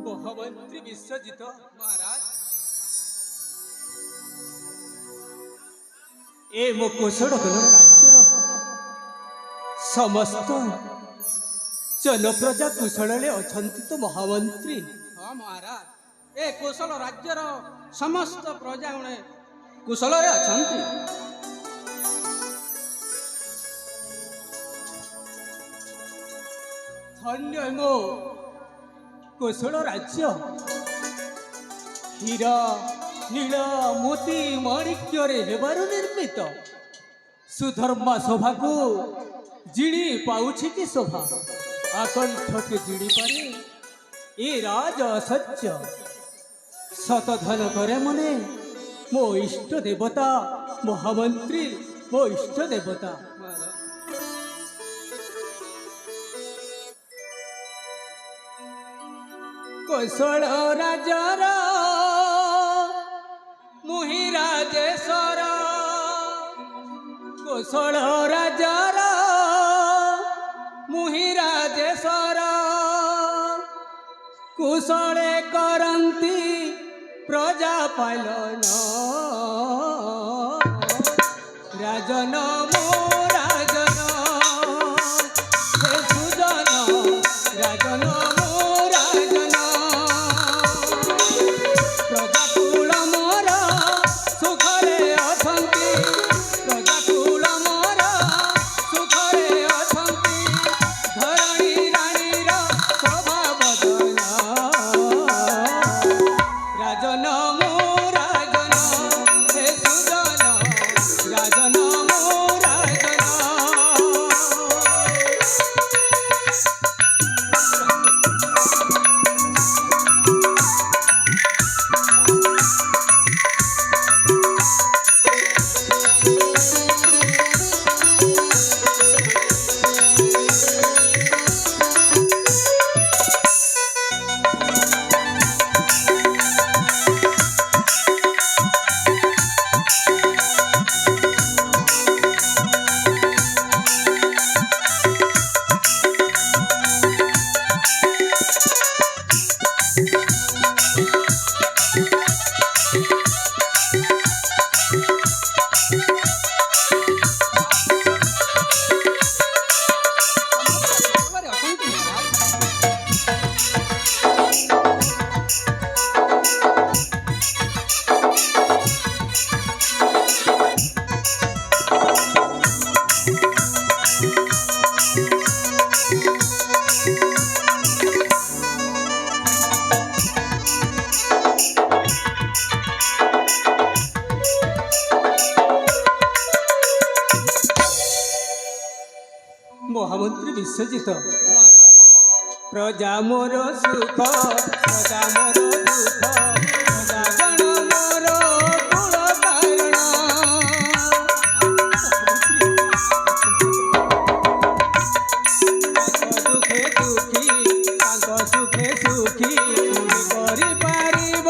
महामंत्री विश्वजित महाराज ए मो कोशलगढ़ राज्यर समस्त जनप्रजा कुशल अछंती तो महामंत्री। हाँ महाराज ए कोशल राज्यर समस्त प्रजा गणे कुशल अछंती। धन्य मो कोशल राज्य हीरा नील मोती माणिक्य हेबार निर्मित सुधर्मा शोभा को जिणी पाउछि कि शोभा आकंठ के जिणी पारे ए राज असत्य शतधन करे मने मो इष्ट देवता महामंत्री मो इष्ट देवता। कोशल राजार मुहि राजेश्वर कोशल राजार मुहि राजेश्वर कुशले करंती प्रजा पालन राजन मो राजन हे सुजन राजन महामंत्री विश्वजित महाराज प्रजा मोर सुख प्रजा मोर दुख प्रजा गण मोर कुल कारण दुखे दुखी सुखे सुखी करि पारिब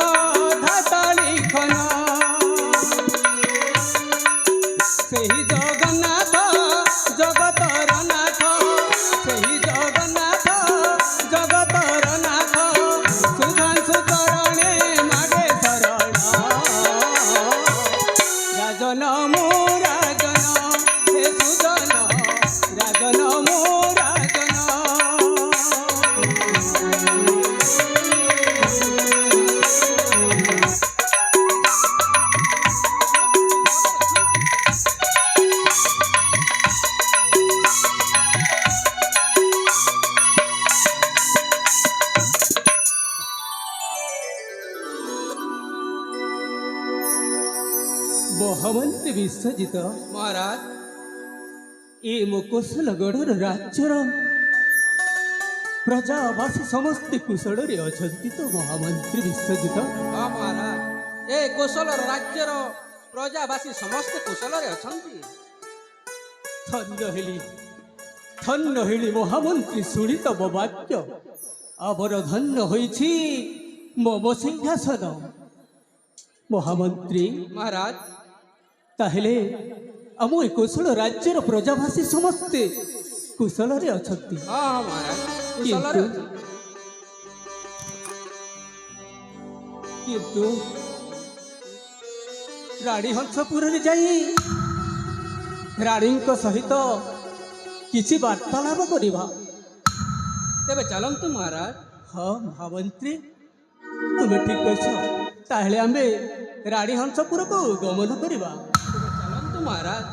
धाता लिखन सेही जगन्नाथ जगतर नाथ सेही जगन्नाथ जगतर नाथ सुधांशु चरणे ମହାମନ୍ତ୍ରୀ ବିଶ୍ୱଜିତ, ମହାରାଜ। ଏ ମୋ କୋଶଲଗଡ଼ର ରାଜ୍ୟର ପ୍ରଜାବାସୀ ସମସ୍ତେ କୁଶଳରେ ଅଛନ୍ତି ତ ମହାମନ୍ତ୍ରୀ ବିଶ୍ୱଜିତ? ହଁ ମହାରାଜ, ଏ କୋଶଲର ରାଜ୍ୟର ପ୍ରଜାବାସୀ ସମସ୍ତେ କୁଶଳରେ ଅଛନ୍ତି। ଧନ୍ୟ ହେଲି ମହାମନ୍ତ୍ରୀ, ଶୁଣି ତମ ବାକ୍ୟ ଆମର ଧନ୍ୟ ହୋଇଛି ମମ ସିଂହାସନ। ମହାମନ୍ତ୍ରୀ ମହାରାଜ, ତାହେଲେ ଆମ ଏ କୋଶଳ ରାଜ୍ୟର ପ୍ରଜାବାସୀ ସମସ୍ତେ କୁଶଳରେ ଅଛନ୍ତି। ହଁ ହଁ ମହାରାଜ, କୁଶଳରେ କିନ୍ତୁ ଅଛନ୍ତି। କିନ୍ତୁ ରାଣୀ ହଂସପୁରରେ ଯାଇ ରାଣୀଙ୍କ ସହିତ କିଛି ବାର୍ତ୍ତାଳାପ କରିବା। ତେବେ ଚାଲନ୍ତୁ ମହାରାଜ। ହଁ ମହାମନ୍ତ୍ରୀ, ତୁମେ ଠିକ୍ ଅଛ। ତାହେଲେ ଆମେ ରାଣୀ ହଂସପୁରକୁ ଗମନ କରିବା। ତେବେ ଚାଲନ୍ତୁ ମହାରାଜ।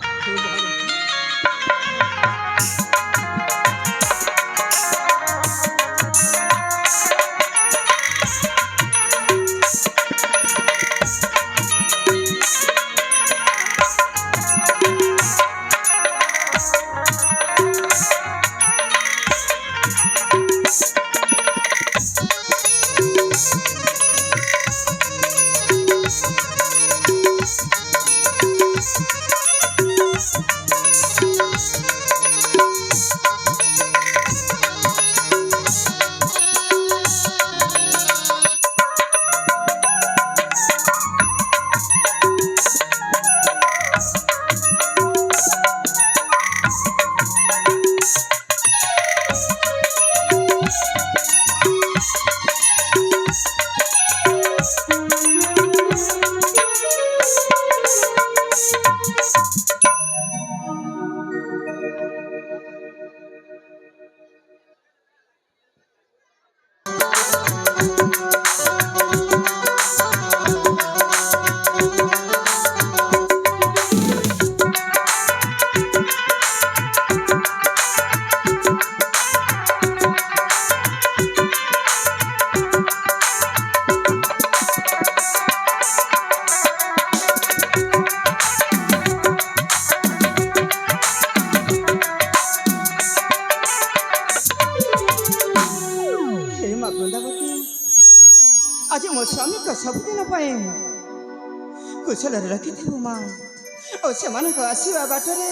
आज मो स्वामी को सबुदिन कुशल रखी माँ और से आसवा बाटरे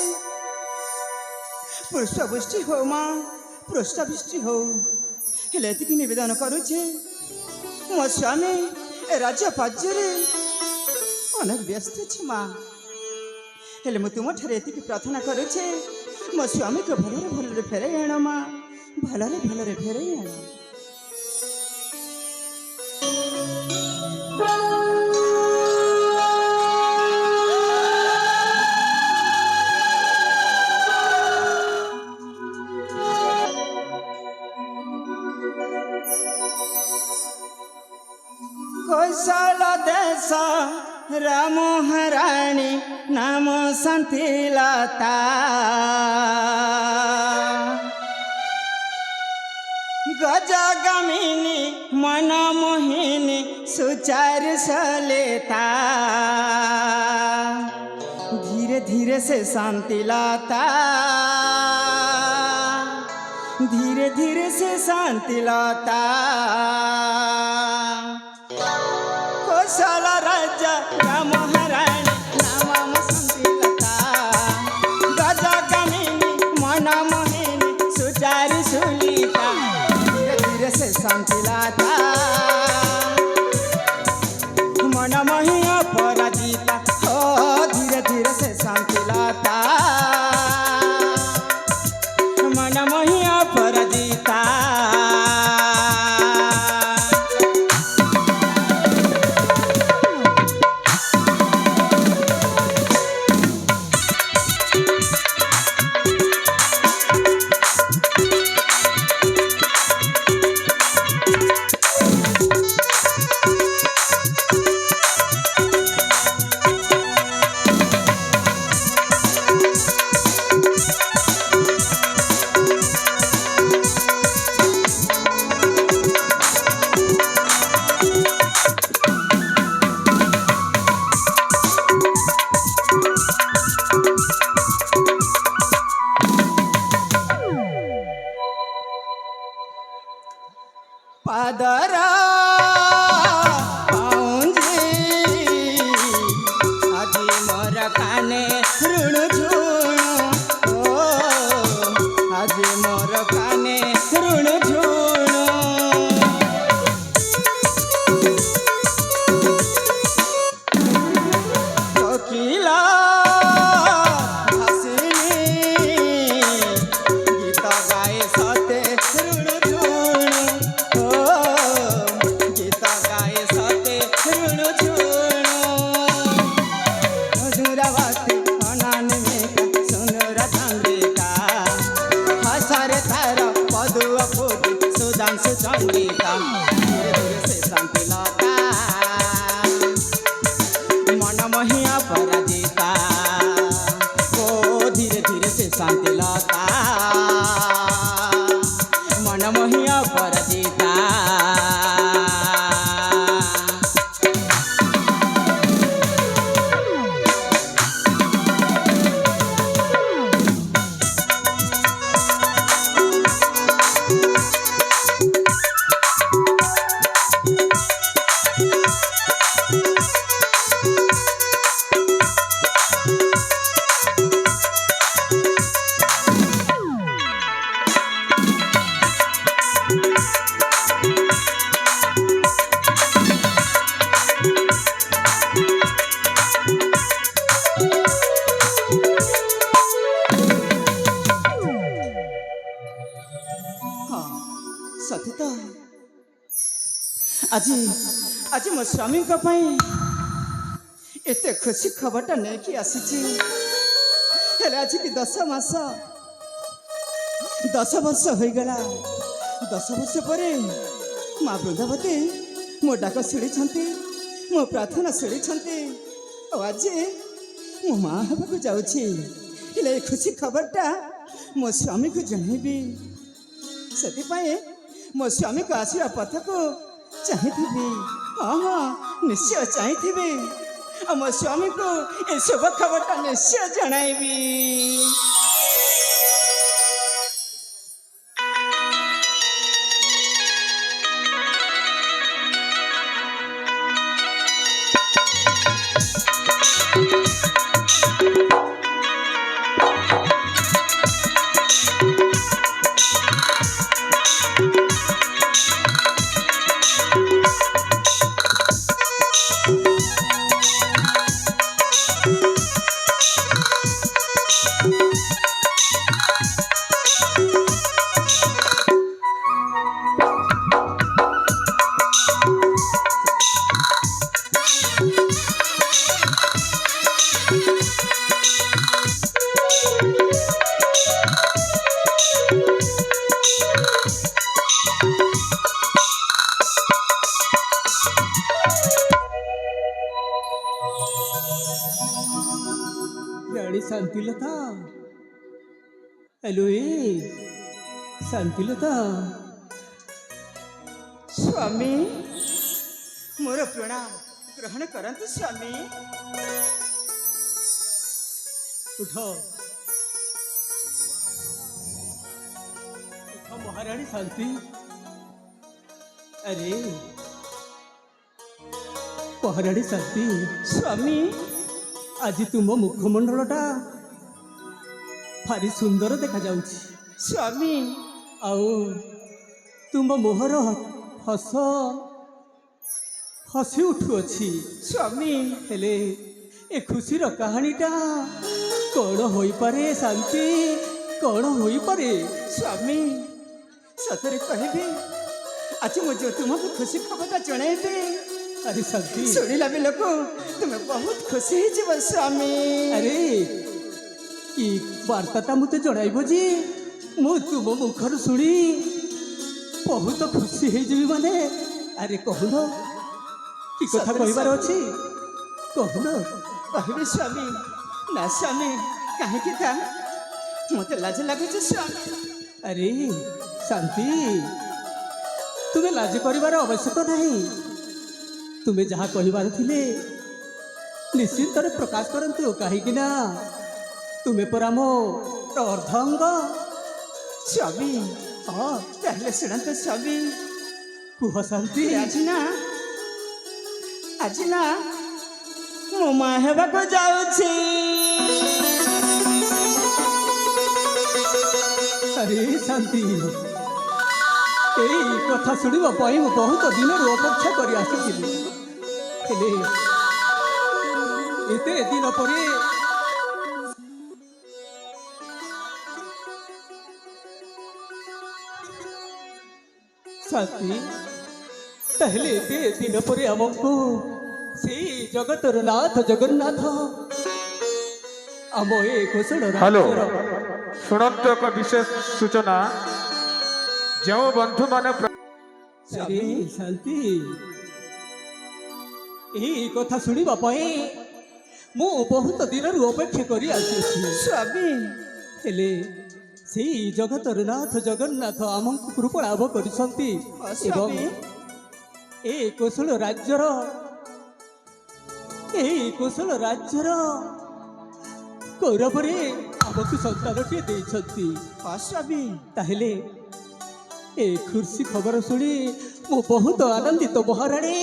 पुष्पवृष्टि हो माँ, पुष्पवृष्टि हो नवेदन करुचे। मो स्वामी राज्य पाज्य अनेक व्यस्त छे माँ, हेले मु तुम ठारे प्रार्थना करुचे मो स्वामी को भलरे भलरे फेरे आण माँ, भलरे भलरे फेरे आण। कौशल देश राम हराणी नाम शांतिलता, गजगमिनी मन मोहिनी सुचार सलेता, धीरे धीरे से शांतिलता, धीरे धीरे से शांतिलता। कौशल राजा राम हराणी नाम शांतिलता, गजगमिनी मन मोहिनी सुचार सुलिता, धीरे धीरे से शांतिलता, मन मोहि अपराजिता, हो धीरे धीरे से शांतिलता, मन मोहि अपराजिता। आदर पाऊंजी আজি मोर काने ऋण झुण ओ আজি मोर काने ऋण झुण कोकिला हसीनी गीत गाए सते ऋण झुण ओ गीत गाए सते ऋण झुण मधुरावती अनान में सुंदर चंद्रिका हसर थार पदुआ फूटी सुधांशु चंडिका धीरे धीरे से शांति लता मन मोहि अपराजिता ओ धीरे धीरे से शांति लता मन मोहि अपराजिता सती तो आज आज मो स्वामी एत खुशी खबरटा नहीं आसी आज की 10 मास 10 वर्ष हो गला 10 वर्ष पर माँ वृंदावती मो डाक शुणी मो प्रार्थना शुणी आज मो माँ हवा जाऊे खुशी खबरटा मो स्वामी को जनइबी से मो स्वामी को आसवा पथ को चाहिए हाँ हाँ निश्चय चाहिए मो स्वामी को ये शुभ खबरटा निश्चय जनइबी रानी शांतिलता हेलो शांतिलता स्वामी मोर प्रणाम ग्रहण करंतु स्वामी उठ महारानी शांति अरे महारानी शांति स्वामी आज तुम मुखमंडलटा भारी सुंदर देखा जाउछि स्वामी आओ तुम मोहर हस हसी उठुअछि स्वामी हेले ए खुशीर कहानीटा कौन होई पारे शांति कौन होई पारे स्वामी सतरे कहबी आज मुझे तुमको खुशी खबरटा जणाइबे अरे शांति शुणिला बेल को तुम्हें बहुत खुशी हो स्वामी अरे ई वार्ताटा मुझे जणाइब जे मु तुम मुखर शुणी बहुत खुशी हो माने अरे कहून कि कथा कहबार अच्छी कहून कहबी स्वामी ना स्वामी कहीं था मत लाज लगुच स्वामी अरे शांति तुम्हें लाज कर आवश्यक नहीं तुम्हें जहाँ कहबार थिले निश्चिंत प्रकाश करंतु कहीं ना तुम्हें परा मो अर्धांग स्वामी हाँ ताहले शुणु स्वामी କୁହ ଶାନ୍ତି। ଆଜି ନା ମୁଁ ମା ହେବାକୁ ଯାଉଛି। ଆରେ ଶାନ୍ତି, ଏଇ କଥା ଶୁଣିବା ପାଇଁ ମୁଁ ବହୁତ ଦିନରୁ ଅପେକ୍ଷା କରି ଆସିଥିଲି, ହେଲେ ଏତେ ଦିନ ପରେ ଶାନ୍ତି, ତାହେଲେ ଏତେ ଦିନ ପରେ ଆମକୁ ସେଇ ଜଗତର ନାଥ ଜଗନ୍ନାଥ ଆମ ଏ କୋଶଳ ହ୍ୟାଲୋ, ରାଜ୍ୟର ଶୁଣନ୍ତୁ ଏକ ବିଶେଷ ସୂଚନା। ଯେଉଁ ବନ୍ଧୁମାନେ ଆରେ ଶାନ୍ତି, ଏହି କଥା ଶୁଣିବା ପାଇଁ ମୁଁ ବହୁତ ଦିନରୁ ଅପେକ୍ଷା କରି ଆସିଛି, ସ୍ୱାମୀ ହେଲେ ସେଇ ଜଗତର ନାଥ ଜଗନ୍ନାଥ ଆମକୁ କୃପା ଲାଭ କରିଛନ୍ତି ଏବଂ ସ୍ୱାମୀ ଏହି କୋଶଳ ରାଜ୍ୟର ଗୌରବରେ ଆମକୁ ସନ୍ତାନଟିଏ ଦେଇଛନ୍ତି। ସ୍ୱାମୀ ତାହେଲେ ଏ ଖୁସି ଖବର ଶୁଣି ମୁଁ ବହୁତ ଆନନ୍ଦିତ ମହାରାଣୀ,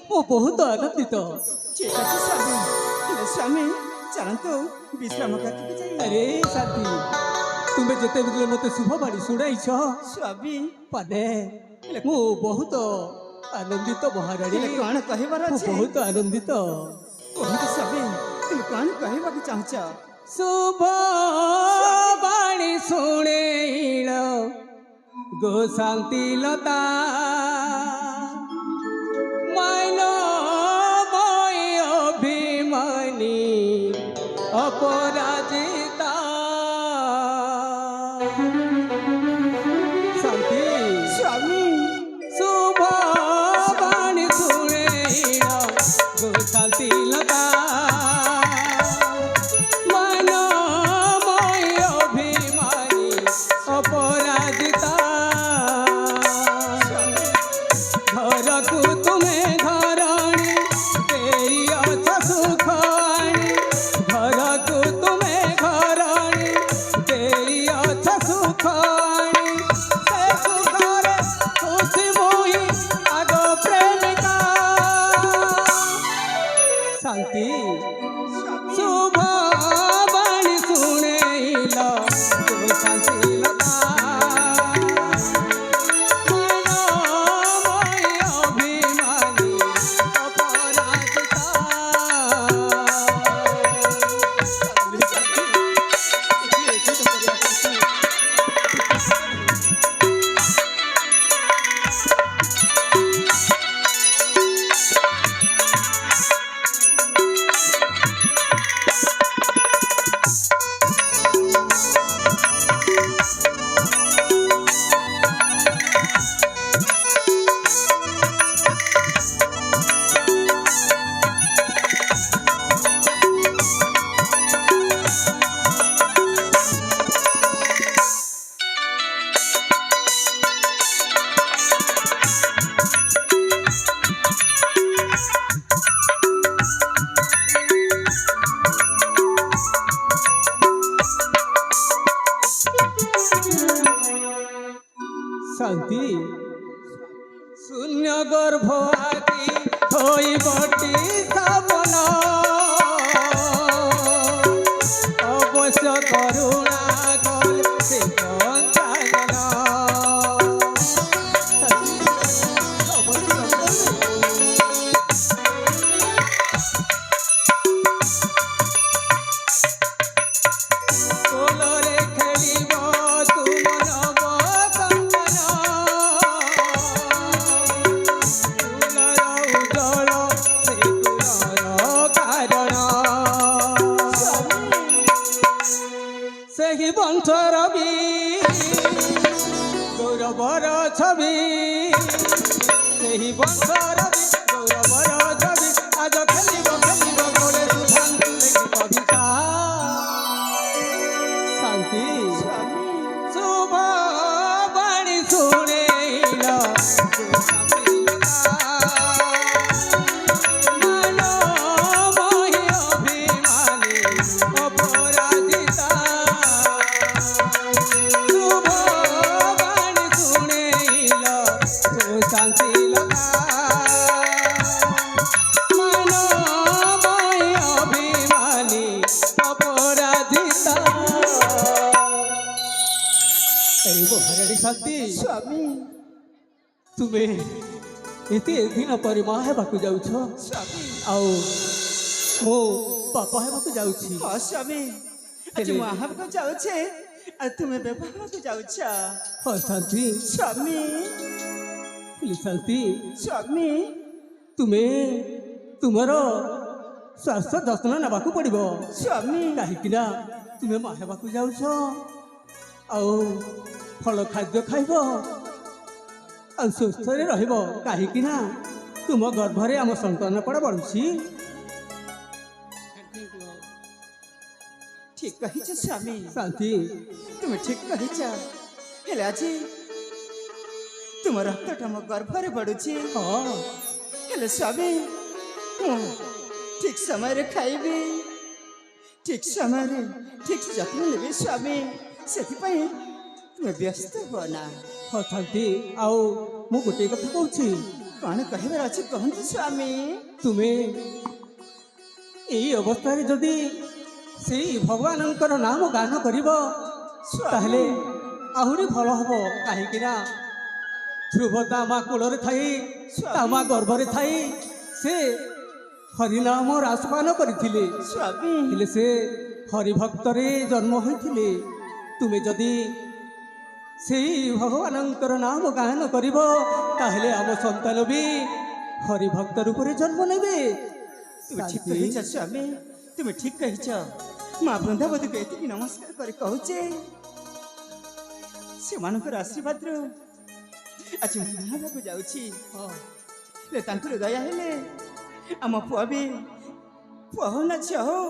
ମୁଁ ବହୁତ ଆନନ୍ଦିତ। ଠିକ ଅଛି ସ୍ୱାମୀ, ହେଲେ ସ୍ୱାମୀ ଚାଲନ୍ତୁ ବିଶ୍ରାମ କାଟିକି ଯାଇ। ଆରେ ଶାନ୍ତି, ତୁମେ ଯେତେବେଳେ ମୋତେ ଶୁଭବାଣୀ ଶୁଣାଇଛ ସ୍ୱାମୀ ମାନେ ମୁଁ ବହୁତ ଆନନ୍ଦିତ ମହାରାଣୀ, ହେଲେ କଣ କହିବାର ମୁଁ ଅଛି? ବହୁତ ଆନନ୍ଦିତ। କୁହନ୍ତୁ ସ୍ୱାମୀ, ତୁମେ କଣ କହିବାକୁ ଚାହୁଁଛ? ଶୁଭ ବାଣୀ ଶୁଣେଇଳ ଗୋ ଶାନ୍ତି ଲତା, ମାଇଲ ମୟ ଅଭିମାନୀ ଅପରାଜିତା। ଶାନ୍ତି, ସ୍ୱାମୀ ଶୁଭ ବାଣୀ ଶୁଣେଇଳ ଗୋ ଶାନ୍ତି ଲତା, ମାନମୟ ଅଭିମାନୀ ଅପରାଜିତା। ଘରକୁ ତୁମେ ଘରଣୀ ଦେଇଅଛ ସୁଖାଣୀ, ଘରକୁ ତୁମେ ଘରଣୀ ଦେଇଅଛ ସୁଖାଣୀ, ସେ ସୁଖରେ ଖୁସି ମୁହିଁ ଆଗ ପ୍ରେମିକା। ଶାନ୍ତି, ଶୁଭ ବାଣୀ ଶୁଣେଇଲ ଗୋ ଶାନ୍ତି ଲତା, ମାନମୟ ଅଭିମାନୀ ଅପରାଜିତା। ଶାନ୍ତି, ଶୂନ୍ୟ ଗର୍ଭ ଆଦି ହୋଇ ବଟି ସ୍ଥାପନ, ଅବଶ୍ୟ କରୁଣା କଲେ ସେ ପଞ୍ଚାନନ। କୋଳରେ ଖେଳିବ ତୁମ ନବ ସନ୍ତାନ, କୁଲର ଉଜ୍ଜଳ ସେ କୁଲର କାରଣ। ସେହି ବଂଶର ବି ଗୌରବର ଛବି, ସେହି ବଂଶର ବି ଗୌରବର ଛବି, ଆଜ ଖେଳିବ ଖେଳିବ ଗୋଳେ ସୁଧାନ୍ତୁ ଲେଖି କବିତା। ଶାନ୍ତି, ଶୁଭ ବାଣୀ ଶୁଣେଇଲ ଗୋ ଶାନ୍ତି ଲତା, ମାନମୟ ଅଭିମାନୀ ଅପରାଜିତା। ଶୁଭ ବାଣୀ ଶୁଣେଇଲ ଗୋ ଶାନ୍ତି মানময় অভিমানী অপরাধিতা। এই মহারানী ଶାନ୍ତି, ସ୍ୱାମୀ ତୁମେ ଏତେ ଦିନ ପରେ ମା ହେବାକୁ ଯାଉଛ, ସ୍ୱାମୀ ଆଉ ମୁଁ ବାପା ହେବାକୁ ଯାଉଛି। ହଁ ସ୍ୱାମୀ ଆଜି ମା ହେବାକୁ ଯାଉଛେ ଆଉ ତୁମେ ବାପା ହେବାକୁ ଯାଉଛ। ହଁ ଶାନ୍ତି, ସ୍ୱାମୀ ହେଲେ ଶାନ୍ତି, ସ୍ୱାମୀ ତୁମେ ତୁମର ସ୍ୱାସ୍ଥ୍ୟ ଯତ୍ନ ନେବାକୁ ପଡ଼ିବ, ସ୍ୱାମୀ କାହିଁକି ନା ତୁମେ ମା ହେବାକୁ ଯାଉଛ। ଆଉ ଫଳ ଖାଦ୍ୟ ଖାଇବ, ଆଉ ସୁସ୍ଥରେ ରହିବ, କାହିଁକି ନା ତୁମ ଗର୍ଭରେ ଆମ ସନ୍ତାନ ପଡ଼ ବଢ଼ୁଛି। ଠିକ କହିଛ ସ୍ୱାମୀ, ଶାନ୍ତି, ତୁମେ ଠିକ କହିଛ। ହେଲେ ଆଜି ତୁମ ରକ୍ତଟା ମୋ ଗର୍ଭରେ ବଢୁଛି। ହଁ ହେଲେ ସ୍ୱାମୀ ମୁଁ ଠିକ ସମୟରେ ଖାଇବି, ଠିକ ସମୟରେ ଠିକ ଯତ୍ନ ନେବି ସ୍ୱାମୀ। ସେଥିପାଇଁ ତୁମେ ବ୍ୟସ୍ତ ହୁଅ ନା। ହଁ ଶାନ୍ତି, ଆଉ ମୁଁ ଗୋଟିଏ କଥା କହୁଛି, କ'ଣ କହିବାର ଅଛି କହନ୍ତୁ ସ୍ୱାମୀ। ତୁମେ ଏଇ ଅବସ୍ଥାରେ ଯଦି ସେଇ ଭଗବାନଙ୍କର ନାମ ଗାନ କରିବ ତାହେଲେ ଆହୁରି ଭଲ ହବ, କାହିଁକି ନା ଧ୍ରୁବ ତା ମା କୋଳରେ ଥାଇ, ତା ମା ଗର୍ଭରେ ଥାଇ ସେ ହରିନାମ ରାସପାନ କରିଥିଲେ, ସ୍ୱାମୀ ହେଲେ ସେ ହରିଭକ୍ତରେ ଜନ୍ମ ହୋଇଥିଲେ। ତୁମେ ଯଦି ସେଇ ଭଗବାନଙ୍କର ନାମ ଗାନ କରିବ ତାହେଲେ ଆମ ସନ୍ତାନ ବି ହରିଭକ୍ତ ରୂପରେ ଜନ୍ମ ନେବେ। ତୁମେ ଠିକ କହିଛ ସ୍ୱାମୀ, ତୁମେ ଠିକ କହିଛ। ମା ବୃନ୍ଦାବତୀକୁ ଏତିକି ନମସ୍କାର କରି କହୁଛେ, ସେମାନଙ୍କର ଆଶୀର୍ବାଦରୁ ଆଜି ମୁଁ ହେବାକୁ ଯାଉଛି। ହେଲେ ତାଙ୍କର ଦୟା ହେଲେ ଆମ ପୁଅ ବି, ପୁଅ ହଉ ନା ଝିଅ ହଉ,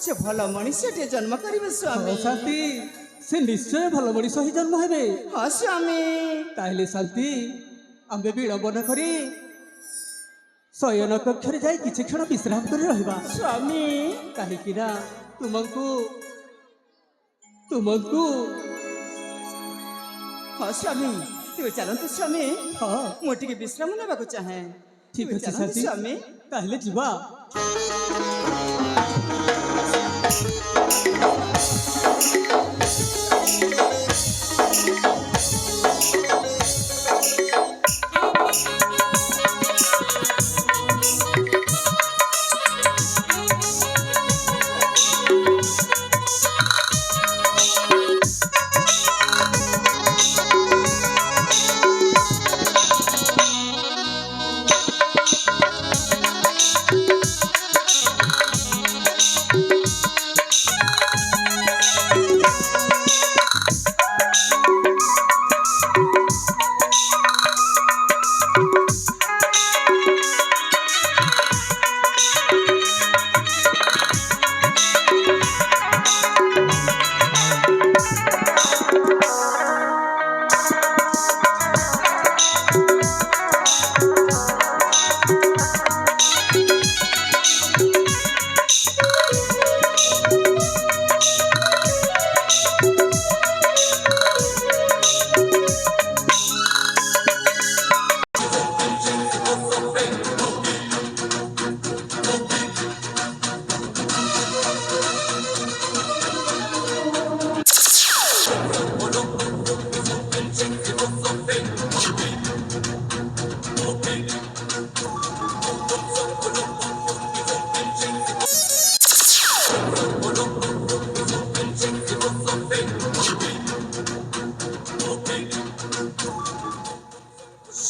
ସେ ଭଲ ମଣିଷଟିଏ ଜନ୍ମ କରିବେ ସ୍ୱାମୀ। ଶାନ୍ତି, ସେ ନିଶ୍ଚୟ ଭଲ ମଣିଷ ହିଁ ଜନ୍ମ ହେବେ। ହଁ ସ୍ୱାମୀ ତାହେଲେ ଶାନ୍ତି, ଆମେ ବିଳମ୍ବ ନ କରି ଶୟନ କକ୍ଷରେ ଯାଇ କିଛି କ୍ଷଣ ବିଶ୍ରାମ କରି ରହିବା, ସ୍ୱାମୀ କାହିଁକି ନା ତୁମକୁ ହଁ ସ୍ୱାମୀ ତୁମେ ଚାଲନ୍ତୁ ସ୍ୱାମୀ, ହଁ ମୁଁ ଟିକେ ବିଶ୍ରାମ ନେବାକୁ ଚାହେଁ। ଠିକ ତୁମେ ଅଛି ଚାଲନ୍ତୁ ଶାନ୍ତି, ସ୍ୱାମୀ। ତାହେଲେ ଯିବା।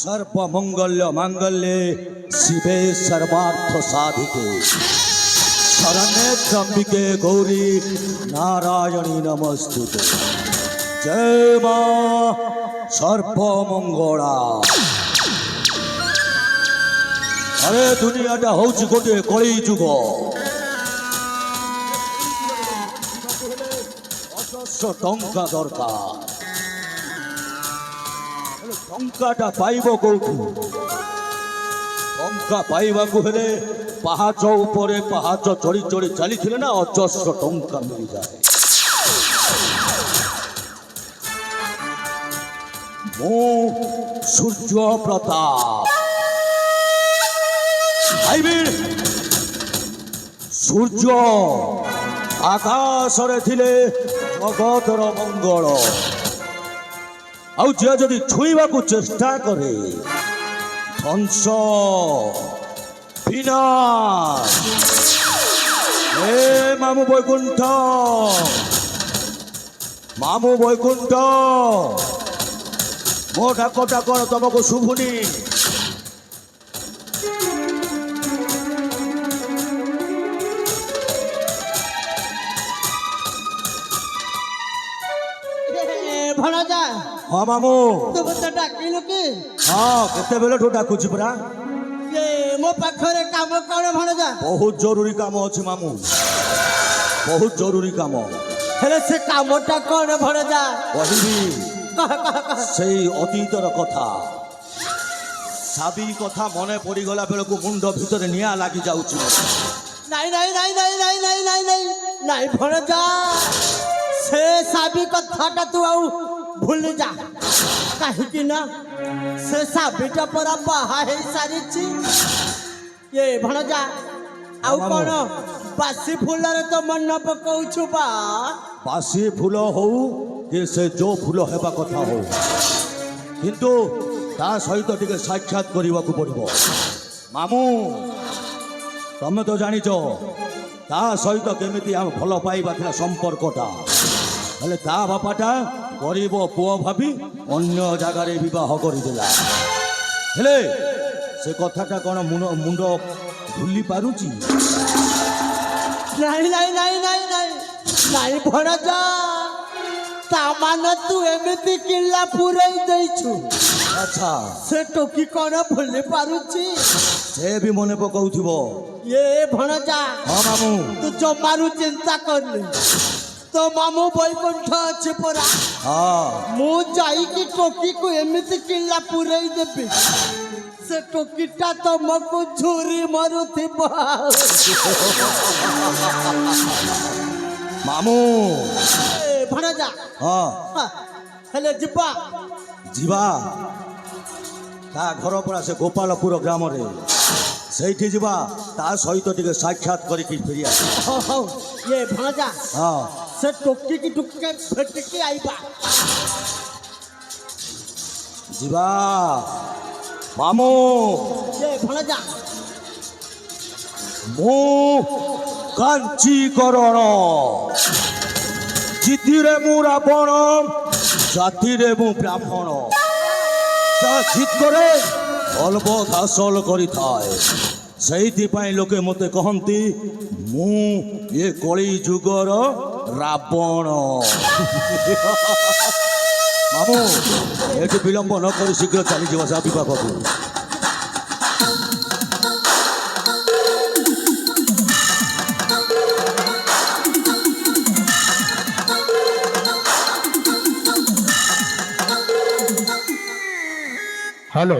सर्वमंगल्य मांगल्ये शिवे सर्वार्थ साधिके शरण्ये त्र्यंबिके गौरी नारायणी नमस्तुते। जय मां सर्वमंगला। अरे दुनियाटा होउछि गोटे कଳି जुग। अजस्र टंका दरकार। टंकाटा पाइब कोठू? टंका पाइबाकू हेले पाहाच उपरे पाहाच चढ़ी चढ़ी चली ना अजस्र टंका मिल जाए। मु सूर्य प्रताप ଆଇବିର୍ ସୂର୍ଯ୍ୟ ଆକାଶରେ ଥିଲେ ଜଗତର ମଙ୍ଗଳ, ଆଉ ଯିଏ ଯଦି ଛୁଇଁବାକୁ ଚେଷ୍ଟା କରେ ଧ୍ୱଂସ ବିନାଶ। ଏ ମାମୁ ବୈକୁଣ୍ଠ, ମାମୁ ବୈକୁଣ୍ଠ, ମୋ ଡାକଟା କ'ଣ ତମକୁ ଶୁଭୁନି? ଭଣଜା ହଁ ମାମୁ, ତୁ ମତେ ଡାକିଲୁ କି? ହଁ କେତେବେଳଠୁ ଡାକୁଛି ପରା। ମୋ ପାଖରେ କାମ କଣ ଭଣଜା? ବହୁତ ଜରୁରୀ କାମ ଅଛି ମାମୁ, ବହୁତ ଜରୁରୀ କାମ। ହେଲେ ସେ କାମଟା କଣ ଭଣଜା? କହିବି କହ କହ କହ। ସେଇ ଅତୀତର କଥା, ସାବି କଥା ମନେ ପଡ଼ିଗଲା ବେଳକୁ ମୁଣ୍ଡ ଭିତରେ ନିଆଁ ଲାଗି ଯାଉଛି। ନାଇଁ ନାଇଁ ନାଇଁ ନାଇଁ ନାଇଁ ନାଇଁ ନାଇଁ ନାଇଁ ନାଇଁ ଭଣଜା, ସେ ସାବି କଥାଟା ତୁ ଆଉ ଭୁଲି ଯା। କାହିଁକି ନା ସେ ସାବିଟା ପରା ବାହା ହେଇ ସାରିଛି। ଏ ଭଣଜା, ଆଉ କଣ ବାସି ଫୁଲରେ ତ ମନ ପକଉଛୁ ବା? ବାସି ଫୁଲ ହଉ କି ସେ ଯୋଉ ଫୁଲ ହେବା କଥା ହଉ, କିନ୍ତୁ ତା ସହିତ ଟିକେ ସାକ୍ଷାତ କରିବାକୁ ପଡ଼ିବ। ମାମୁ ତମେ ତ ଜାଣିଛ ତା ସହିତ କେମିତି ଆମ ଭଲ ପାଇବା ଥିଲା ସମ୍ପର୍କଟା, ହେଲେ ତା ବାପାଟା ଗରିବ ପୁଅ ଭାବି ଅନ୍ୟ ଜାଗାରେ ବିବାହ କରିଦେଲା। ହେଲେ ସେ କଥାଟା କ'ଣ ମୁଣ୍ଡ ଭୁଲି ପାରୁଛି? ନାଇଁ ନାଇଁ ନାଇଁ ନାଇଁ ନାଇଁ ନାଇଁ ଭଣଜା, ତା ମାନେ ତୁ ଏମିତି କିଲ୍ଲା ପୁରେଇ ଦେଇଛୁ। ଆଚ୍ଛା, ସେ ଟୋକି କ'ଣ ଭୁଲି ପାରୁଛି? ସେ ବି ମନେ ପକାଉଥିବ। ଏ ଭଣଜା, ହଁ ମାମୁ, ତୁ ଜମାରୁ ଚିନ୍ତା କରନି, ତୋ ମାମୁ ବୈକୁଣ୍ଠ ଅଛି ପରା। ହଁ ମୁଁ ଯାଇକି ଟୋକିକୁ ଏମିତି କିଲ୍ଲା ପୁରେଇ ଦେବି, ସେ ଟୋକିଟା ତମକୁ ଝୁରି ମରୁଥିବ। ମାମୁ, ଭଣଜା, ହଁ ହେଲେ ଯିବା। ଯିବା। ତା ଘର ପରା ସେ ଗୋପାଳପୁର ଗ୍ରାମରେ, ସେଇଠି ଯିବା, ତା ସହିତ ଟିକେ ସାକ୍ଷାତ କରିକି ଫେରିଆ। ହଉ ହଉ, ଏ ଭଣଜା, ହଁ ସେ ଟୋକିକି ଟୁକେ ଭେଟିକି ଆଇବା। ଯିବା ମାମୁ। ଏ ଭଣଜା, ମୁଁ କାଞ୍ଚିକରଣ, ଜିତିରେ ମୁଁ ରାବଣ, ଜାତିରେ ମୁଁ ବ୍ରାହ୍ମଣ। ଯାହା ଜିତ୍ କରେ ଅଲବତ ହାସଲ କରିଥାଏ। ସେଇଥିପାଇଁ ଲୋକେ ମୋତେ କହନ୍ତି ମୁଁ ଏ କଳି ଯୁଗର ରାବଣ। ମାମୁ, ଏଠି ବିଳମ୍ବ ନ କରି ଶୀଘ୍ର ଚାଲିଯିବା ସାଥି ପାଖକୁ। হ্যালো,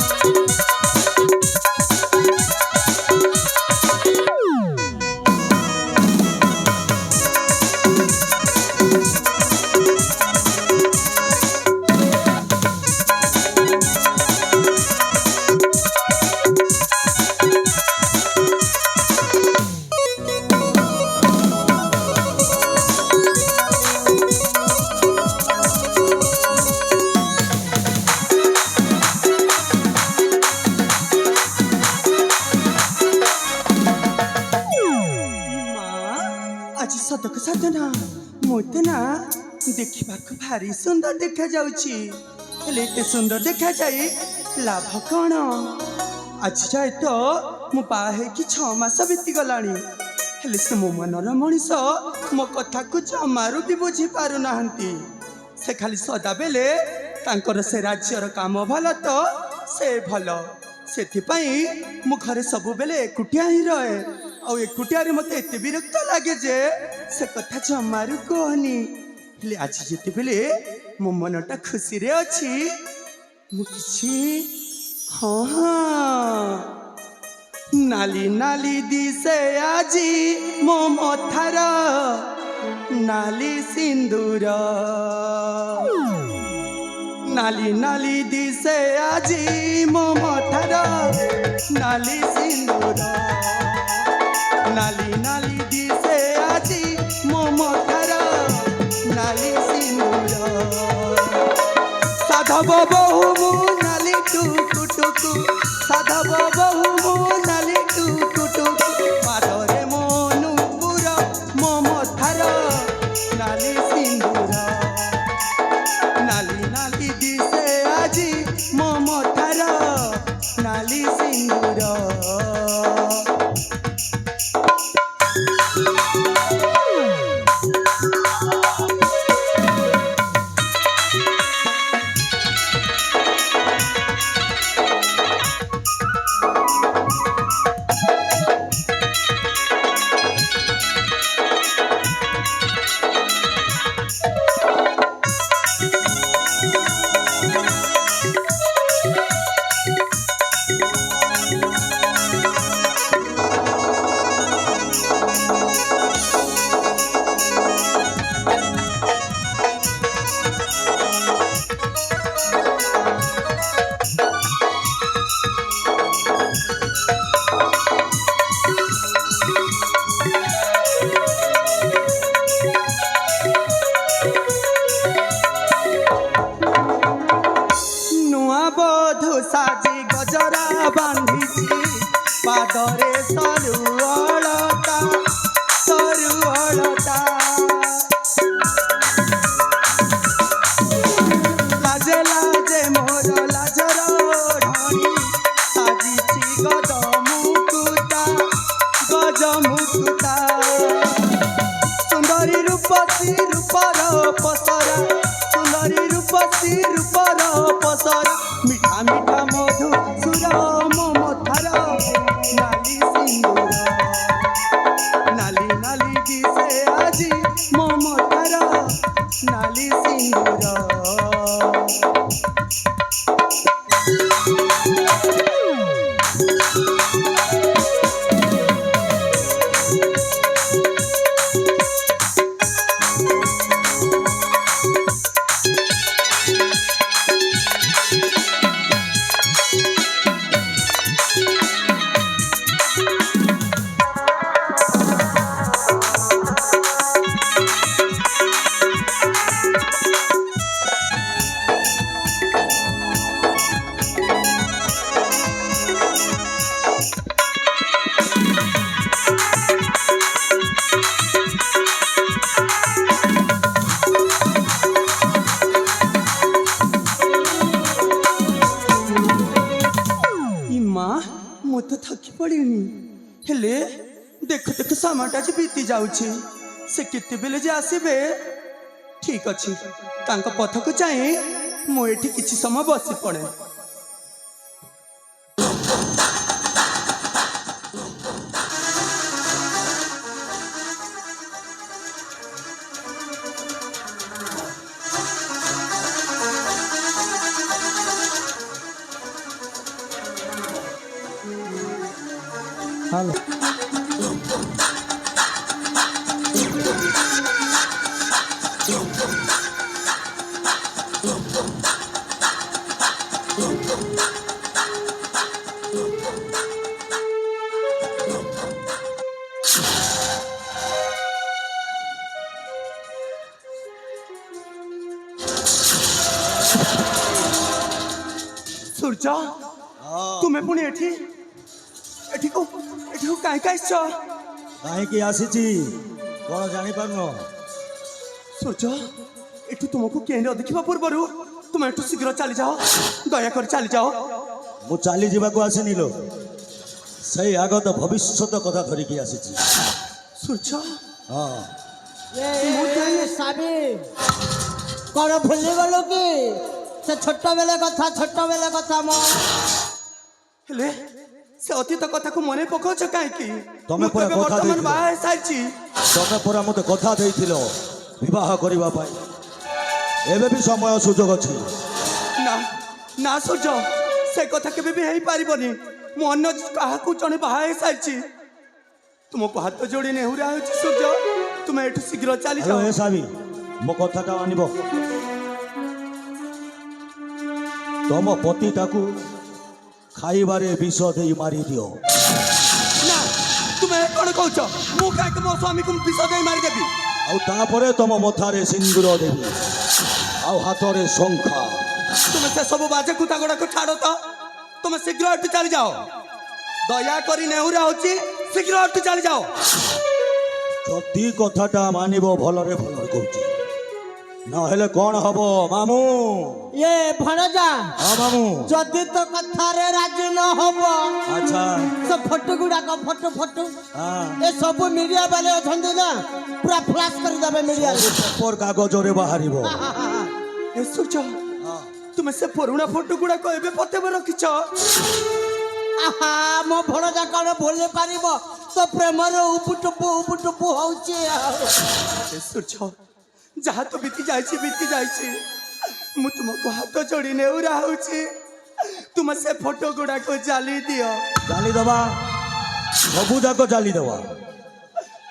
ଆଜି ସତକ ସାଧନା ମୋତେ ନା ଦେଖିବାକୁ ଭାରି ସୁନ୍ଦର ଦେଖାଯାଉଛି। ହେଲେ ଏତେ ସୁନ୍ଦର ଦେଖାଯାଇ ଲାଭ କ'ଣ? ଆଜି ଯାଏ ତ ମୁଁ ବାହା ହେଇକି 6 ମାସ ବିତିଗଲାଣି, ହେଲେ ସେ ମୋ ମନର ମଣିଷ ମୋ କଥାକୁ ଜମାରୁ ବି ବୁଝି ପାରୁନାହାନ୍ତି। ସେ ଖାଲି ସଦାବେଳେ ତାଙ୍କର ସେ ରାଜ୍ୟର କାମ ଭଲ ତ ସେ ଭଲ, ସେଥିପାଇଁ ମୁଁ ଘରେ ସବୁବେଳେ ଏକୁଟିଆ ହିଁ ରହେ। ଆଉ ଏକୁଟିଆରେ ମୋତେ ଏତେ ବିରକ୍ତ ଲାଗେ ଯେ ସେ କଥା ଜମାରୁ କହନି। ହେଲେ ଆଜି ଯେତେବେଳେ ମୋ ମନଟା ଖୁସିରେ ଅଛି, ମୁଁ କିଛି ହଁ ନାଲି ନାଲି ଦିଶେ ଆଜି ମୋ ମଥାର ନାଲି ସିନ୍ଦୁର, नाली नाली दिसे आजी मो मथार नाली सिंदूर नाली नाली दिसे आजी मो मथार नाली सिंदूर साधव बहु मु नाली टुकु टुकु साधव बहु मु नाली टुकु टुकु पादरे मो नुपुर मो मथार नाली सिंदूर नाली नाली दिसे आजी मो मथार नाली सिंदूर साजी गजरा बांधिची पादरे सरू अलता लाजे लाजे मोर लाजर ढणी साजिची गज मुकुता सुंदरी रूपसी रूपर पसरा सुंदरी रूपसी रूपर पसरा मिठा मिठा मधु सुर मो मथार नाली सिंदूर नाली नाली दिसे आजी मो मथार नाली सिंदूर मु तो थकी पड़िनी हेले देख देख समाटा जे बीती जाउछि से केते बेले जे आसीबे ठीक अछि तांको पथ को चाहे मु एठी किछि समय बसी पड़े हेलो सूर्य तुम्हें पुणी एठी एठी को काहे काहे छ काहे आसीची कोन जानि पारनो सूर्य एठी तुमको केने देखिबा पूर्वरु तुम एठु शीघ्र चली जाओ दया कर चली जाओ मु चली जीवा को आसे निलो सही आगत भविष्यत कथा धरि की आसीची सूर्य हां ये साबी कौन भूली गलो कि से छोट बेले कथा मो हेले से अतीत कथा को मने पकाउछ काहे की तमे पूरा कथा वर्तमान बाहे साइची तमे पूरा मते कथा देइथिलो विवाह करिवा पाई एबे भी समय सुजोग अछि ना ना सूर्य से कथा केबे भी हेई पारिबनी मु अन्य काहा को जने बाहे साइची तुमको हाथ जोड़ी नेहुरा हो सूर्य तुम एठु शीघ्र चली जाओ ए साबी मो कथाटा आनिबो ତମ ପତିଟାକୁ ଖାଇବାରେ ବିଷ ଦେଇ ମାରିଦିଅ। ନା ତୁମେ କ'ଣ କହୁଛ? ମୁଁ କାହିଁକି ମୋ ସ୍ୱାମୀକୁ ବିଷ ଦେଇ ମାରିଦେବି? ଆଉ ତାପରେ ତମ ମଥାରେ ସିନ୍ଦୁର ଦେବି ଆଉ ହାତରେ ଶଙ୍ଖା। ତୁମେ ସେ ସବୁ ବାଜେ କୁତା ଗୁଡ଼ାକ ଛାଡ଼ ତ। ତୁମେ ଶୀଘ୍ର ଏଠୁ ଚାଲିଯାଅ। ଦୟାକରି ନେହୁରା ହଉଛି, ଶୀଘ୍ର ଏଠୁ ଚାଲିଯାଅ। ଯଦି କଥାଟା ମାନିବ ଭଲରେ ଭଲରେ କହୁଛି, ନହେଲେ କ'ଣ ହବ ମାମୁଁ? ଇଏ ଭଣଜା ହଁ ମାମୁଁ। ଯଦି ତ କଥାରେ ରାଜି ନ ହବ, ଆଚ୍ଛା ସେ ଫଟୋ ଗୁଡାକ ଫଟୋ ହଁ ଏ ସବୁ ମିଡିଆ ବାଲେ ଅଛନ୍ତି ନା, ପୁରା ଫ୍ଲାସ୍ କରିଦେବେ ମିଡିଆରେ। ପେପର କାଗଜରେ ବାହାରିବ। ଏ ସୂର୍ଯ୍ୟ, ତୁମେ ସେ ପୁରୁଣା ଫଟୋ ଗୁଡ଼ାକ ଏବେ ପତେବେ ରଖିଛ? ଆହା, ମୋ ଭଣଜା କ'ଣ ଭୁଲି ପାରିବ? ତ ପ୍ରେମର ଉପୁଟୁପୁ ହଉଛି ଆଉ। ଏ ସୂର୍ଯ୍ୟ, ଯାହା ତ ବିତି ଯାଇଛି। ମୁଁ ତୁମକୁ ହାତ ଯୋଡ଼ି ନେହୁରା ହଉଛି, ତୁମେ ସେ ଫଟୋ ଗୁଡ଼ାକ ଜାଲି ଦିଅ। ଜାଲିଦେବା, ସବୁ ଯାକ ଜାଲିଦେବା,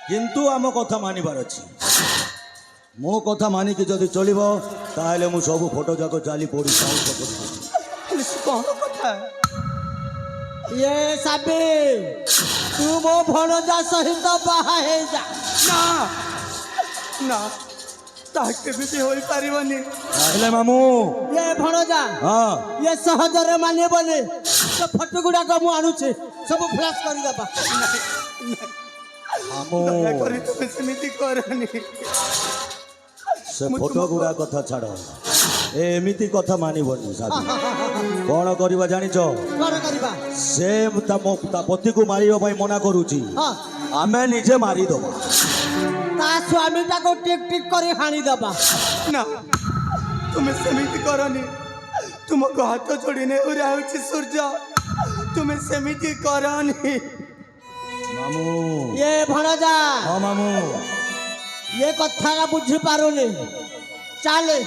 କିନ୍ତୁ ଆମ କଥା ମାନିବାର ଅଛି। ମୋ କଥା ମାନିକି ଯଦି ଚଳିବ ତାହେଲେ ମୁଁ ସବୁ ଫଟୋ ଯାକ ଜାଲି ପୋଡ଼ି ସାଉଣ୍ଡ କରିଦେବି। ହେଲେ ସେ କ'ଣ କଥା? ଇଏ ସାବି, ତୁ ମୋ ଭଣଜା ସହିତ ବାହା ହେଇଯା। ନା ନା, ତାହା କେମିତି ହୋଇପାରିବନି। ତାହେଲେ ମାମୁଁ ଇଏ ଭଣଜା, ହଁ ଇଏ ସହଜରେ ମାନିବନି। ସେ ଫଟୋ ଗୁଡାକ ମୁଁ ଆଣୁଛି, ସବୁ ଫ୍ଲାସ୍ କରିଦେବା। ମାମୁଁ ଦୟାକରି ତୁମେ ସେମିତି କରନି। ସେ ଫଟୋ ଗୁଡ଼ା କଥା ଛାଡ଼, ଏମିତି କଥା ମାନିବନି। ସାବି କ'ଣ କରିବା ଜାଣିଛ? କ'ଣ କରିବା? ସେ ତା ପତିକୁ ମାରିବା ପାଇଁ ମନା କରୁଛି, ହଁ, ଆମେ ନିଜେ ମାରିଦେବା। ତା ସ୍ୱାମୀଟାକୁ ଟିକ୍ କରି ହାଣିଦେବା। ନା, ତୁମେ ସେମିତି କରନି। ତୁମକୁ ହାତ ଯୋଡ଼ି ନେହୁରା ହଉଛି ସୂର୍ଯ୍ୟ, ତୁମେ ସେମିତି କରନି। ମାମୁଁ ଇଏ ଭଣଜା, ହଁ ମାମୁଁ ଇଏ କଥାଟା ବୁଝିପାରୁନି। ଚାଲେ,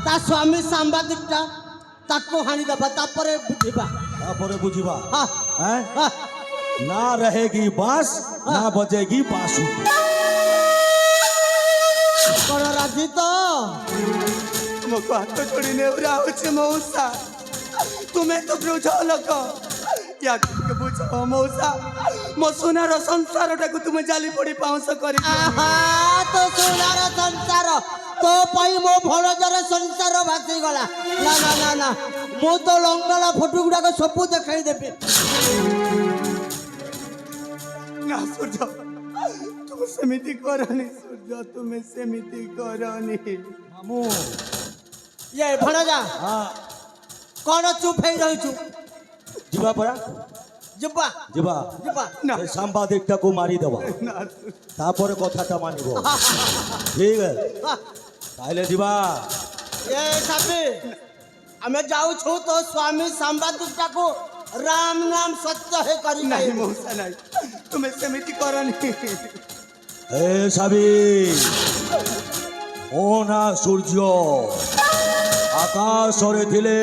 ତା ସ୍ୱାମୀ ସାମ୍ବାଦିକଟା, ତାକୁ ହାଣିଦେବା, ତାପରେ ବୁଝିବା। ତାପରେ ବୁଝିବା। ହଁ, हैं? ହଁ। ना रहेगी बांस ना बजेगी बांसुरी। କ'ଣ ରାଜି ତ? ତୁମକୁ ହାତ ଯୋଡ଼ି ନେହୁରା ହଉଛି ମଉସା, ତୁମେ ତ ବୃଦ୍ଧ ଲୋକ, ୟାକୁ ଟିକେ ବୁଝ ମଉସା। ମୋ ସୁନାର ସଂସାରଟାକୁ ତୁମେ ଜାଲି ପୋଡ଼ି ପାଉଁଶ କରି ଆହା, ତୋ ସୁନାର ସଂସାର, ତୋ ପାଇଁ ମୋ ଭଣଜାର ସଂସାର ଭାସିଗଲା। ନା ନା ନା ନା, ମୁଁ ତ ଲଙ୍ଗଳା ଫଟୋ ଗୁଡାକ ସବୁ ଦେଖାଇ ଦେବି। ନା ସୂର୍ଯ୍ୟ, ତୁମେ ସେମିତି କରନି। ସୂର୍ଯ୍ୟ, ତୁମେ ସେମିତି କରନି। ମାମୁଁ ଇଏ ଭଣଜା, ହଁ କ'ଣ ଚୁପ୍ ହେଇ ରହିଛୁ? ଯିବା ପରା, ଯିବା ଯିବା। ଯିବା। ନା ଏ ସାମ୍ବାଦିକଟାକୁ ମାରିଦେବା, ନା, ତାପରେ କଥାଟା ମାନିବ। ଠିକ ତାହେଲେ ଯିବା। ଏ ସାବି, ଆମେ ଯାଉଛୁ ତୋ ସ୍ୱାମୀ ସାମ୍ବାଦିକଟାକୁ ରାମ ନାମ ସତ୍ୟ ହେ କରି ନାହିଁ ମଉସା ନାହିଁ, ତୁମେ ସେମିତି କରନି। ଏ ସାବି, ମୋ ନା ସୂର୍ଯ୍ୟ, ଆକାଶରେ ଥିଲେ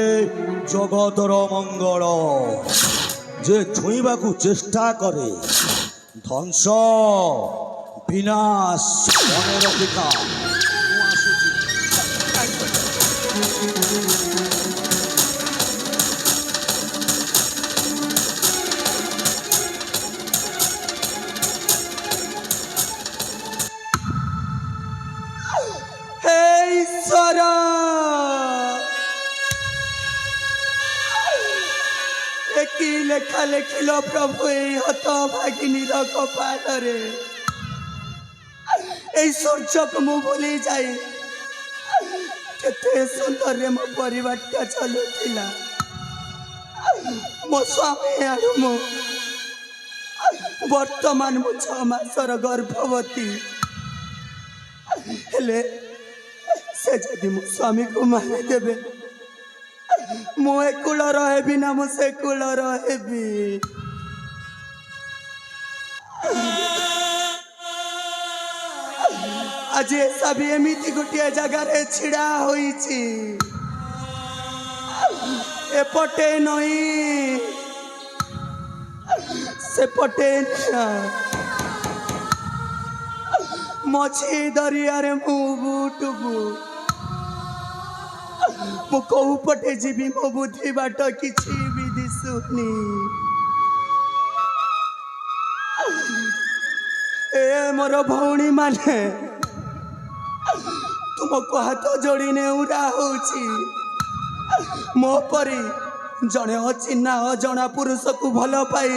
ଜଗତର ମଙ୍ଗଳ, ଯେ ଛୁଇଁବାକୁ ଚେଷ୍ଟା କରେ ଧ୍ୱଂସ ବିନାଶ ମନେ ରଖିଥା। ମୁଁ ଆସୁଛି। ହେ ଈଶ୍ୱର, ଏ କି ଲେଖା ଲେଖିଲ ପ୍ରଭୁ ଏଇ ହତ ଭାଗିନୀର କପାଳରେ। ଏଇ ସୂର୍ଯ୍ୟକୁ ମୁଁ ଭୁଲି ଯାଇ କେତେ ସୁନ୍ଦରରେ ମୋ ପରିବାରଟା ଚାଲୁଥିଲା। ମୋ ସ୍ୱାମୀ ଆଡ଼ୁ ମୁଁ ବର୍ତ୍ତମାନ ମୁଁ 6 ମାସର ଗର୍ଭବତୀ। ହେଲେ ସେ ଯଦି ମୋ ସ୍ୱାମୀକୁ ମାରିଦେବେ, ମୁଁ ଏ କୂଳ ରହିବି ନା ମୁଁ ସେ କୂଳ ରହିବି? ଆଜି ଏସବି ଏମିତି ଗୋଟିଏ ଜାଗାରେ ଛିଡ଼ା ହୋଇଛି, ଏପଟେ ନଈ ସେପଟେ ମଝି ଦରିଆରେ ମୁଁ ବୁଟୁବୁ। ମୁଁ କୋଉ ପଟେ ଯିବି ମୋ ବୁଦ୍ଧି ବାଟ କିଛି ବି ଦିଶୁନି। ଏ ମୋର ଭଉଣୀ ମାନେ ତୁମକୁ ହାତ ଯୋଡ଼ି ନେଉରା ହଉଛି। ମୋ ପରି ଜଣେ ଅଚିହ୍ନା ଅଜଣା ପୁରୁଷକୁ ଭଲ ପାଇ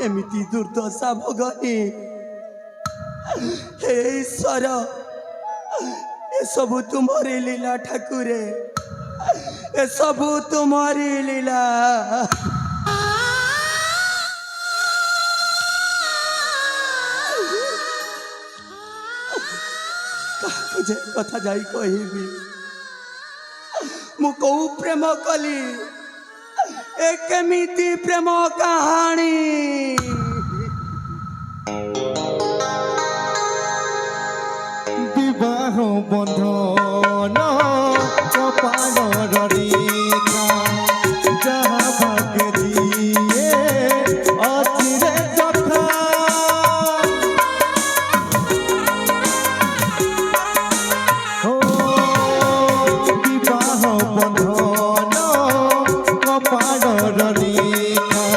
ଏମିତି ଦୁର୍ଦ୍ଦଶା ଭୋଗନି। ହେ ଈଶ୍ୱର, ଏସବୁ ତୁମରି ଲୀଳା ଠାକୁରେ, ଏସବୁ ତୁମରି ଲୀଳା। କାହାକୁ ଯେ କଥା ଯାଇ କହିବି, ମୁଁ କୋଉ ପ୍ରେମ କଲି, ଏ କେମିତି ପ୍ରେମ କାହାଣୀ। বিবাহ বন্ধন কপালর রেখা যাহা ভাগ্যে দিয়ে অচিরে কথা ও বিবাহ বন্ধন কপালর রেখা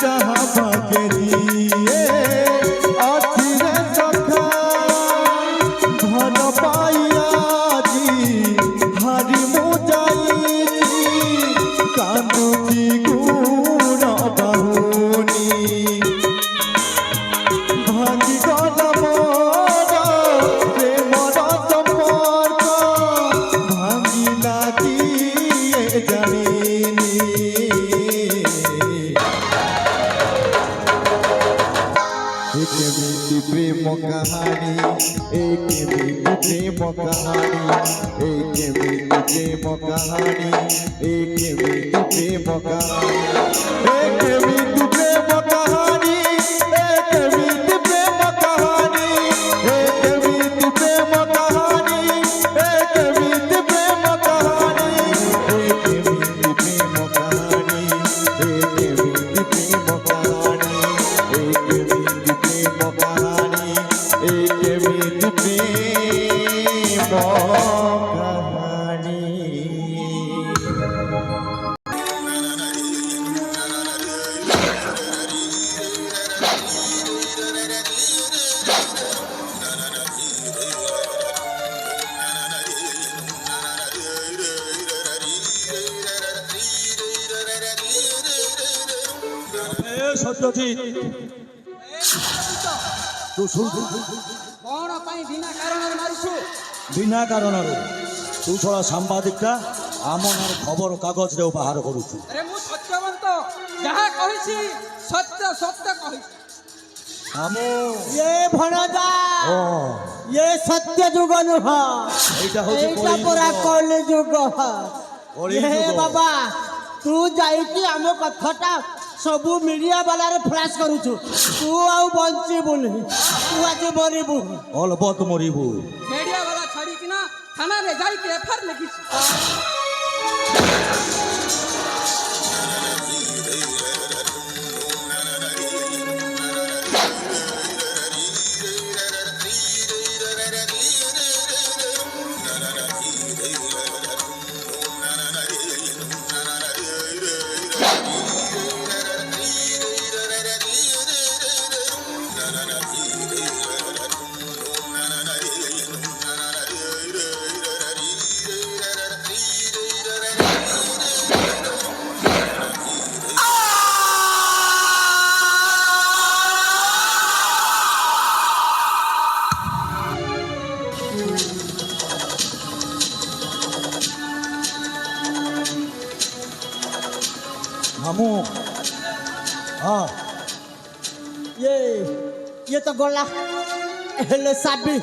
যাহা ভাগ্যে দিয়ে অচিরে কথা ভাল পাইয়াছি হারি মু যাইছি কান্দুছি গুণ বাহুনি ভাঙি গল মোর প্রেমর সম্পর্ক ভাঙিলা কিয়ে জানিনি কেমিতি প্রেম কাহানি কেমিতি প্রেম কাহানি কেমিতি প্রেম কাহানি কেমিতি প্রেম কাহানি কেমিতি প্রেম কাহানি কেমিতি প্রেম কাহানি কেমিতি প্রেম কাহানি কেমিতি প্রেম কাহানি কেমিতি প্রেম কাহানি কেমিতি প্রেম কাহানি কেমিতি প্রেম কাহানি কেমিতি প্রেম কাহানি সত্যজিৎ ତୁ ଶୁଣୁ କ'ଣ ପାଇଁ ବିନା କାରଣରେ ମାରିଛୁ? ବିନା କାରଣରେ ତୁ ଛଡ଼ା ସାମ୍ବାଦିକଟା ଆମ ନାଁରେ ଖବର କାଗଜରେ ବାହାର କରୁଛୁ। ଆରେ ମୁଁ ସତ୍ୟବନ୍ତ, ଯାହା କହିଛି ସତ୍ୟ ସତ୍ୟ କହିଛି। ଆମ ये भणजा ଓ ये सत्य जुग नुह ଏଇଟା ହଉଛି एटा पूरा कलि जुग कलि ये जुग। बाबा तू जाइकी आम कथाटा सबू मीडिया वाला फ्लाश करूछु तू आउ बंचिबुनी तू आज मरिबु ଅଲବତ ମରିବୁ। ମିଡ଼ିଆ ବାଲା ଛାଡ଼ିକିନା ଥାନାରେ ଯାଇକି ଏଫଆଇଆର ଲେଖିଛି। ମାମୁଁ ହଁ ये तो गला हेले साबी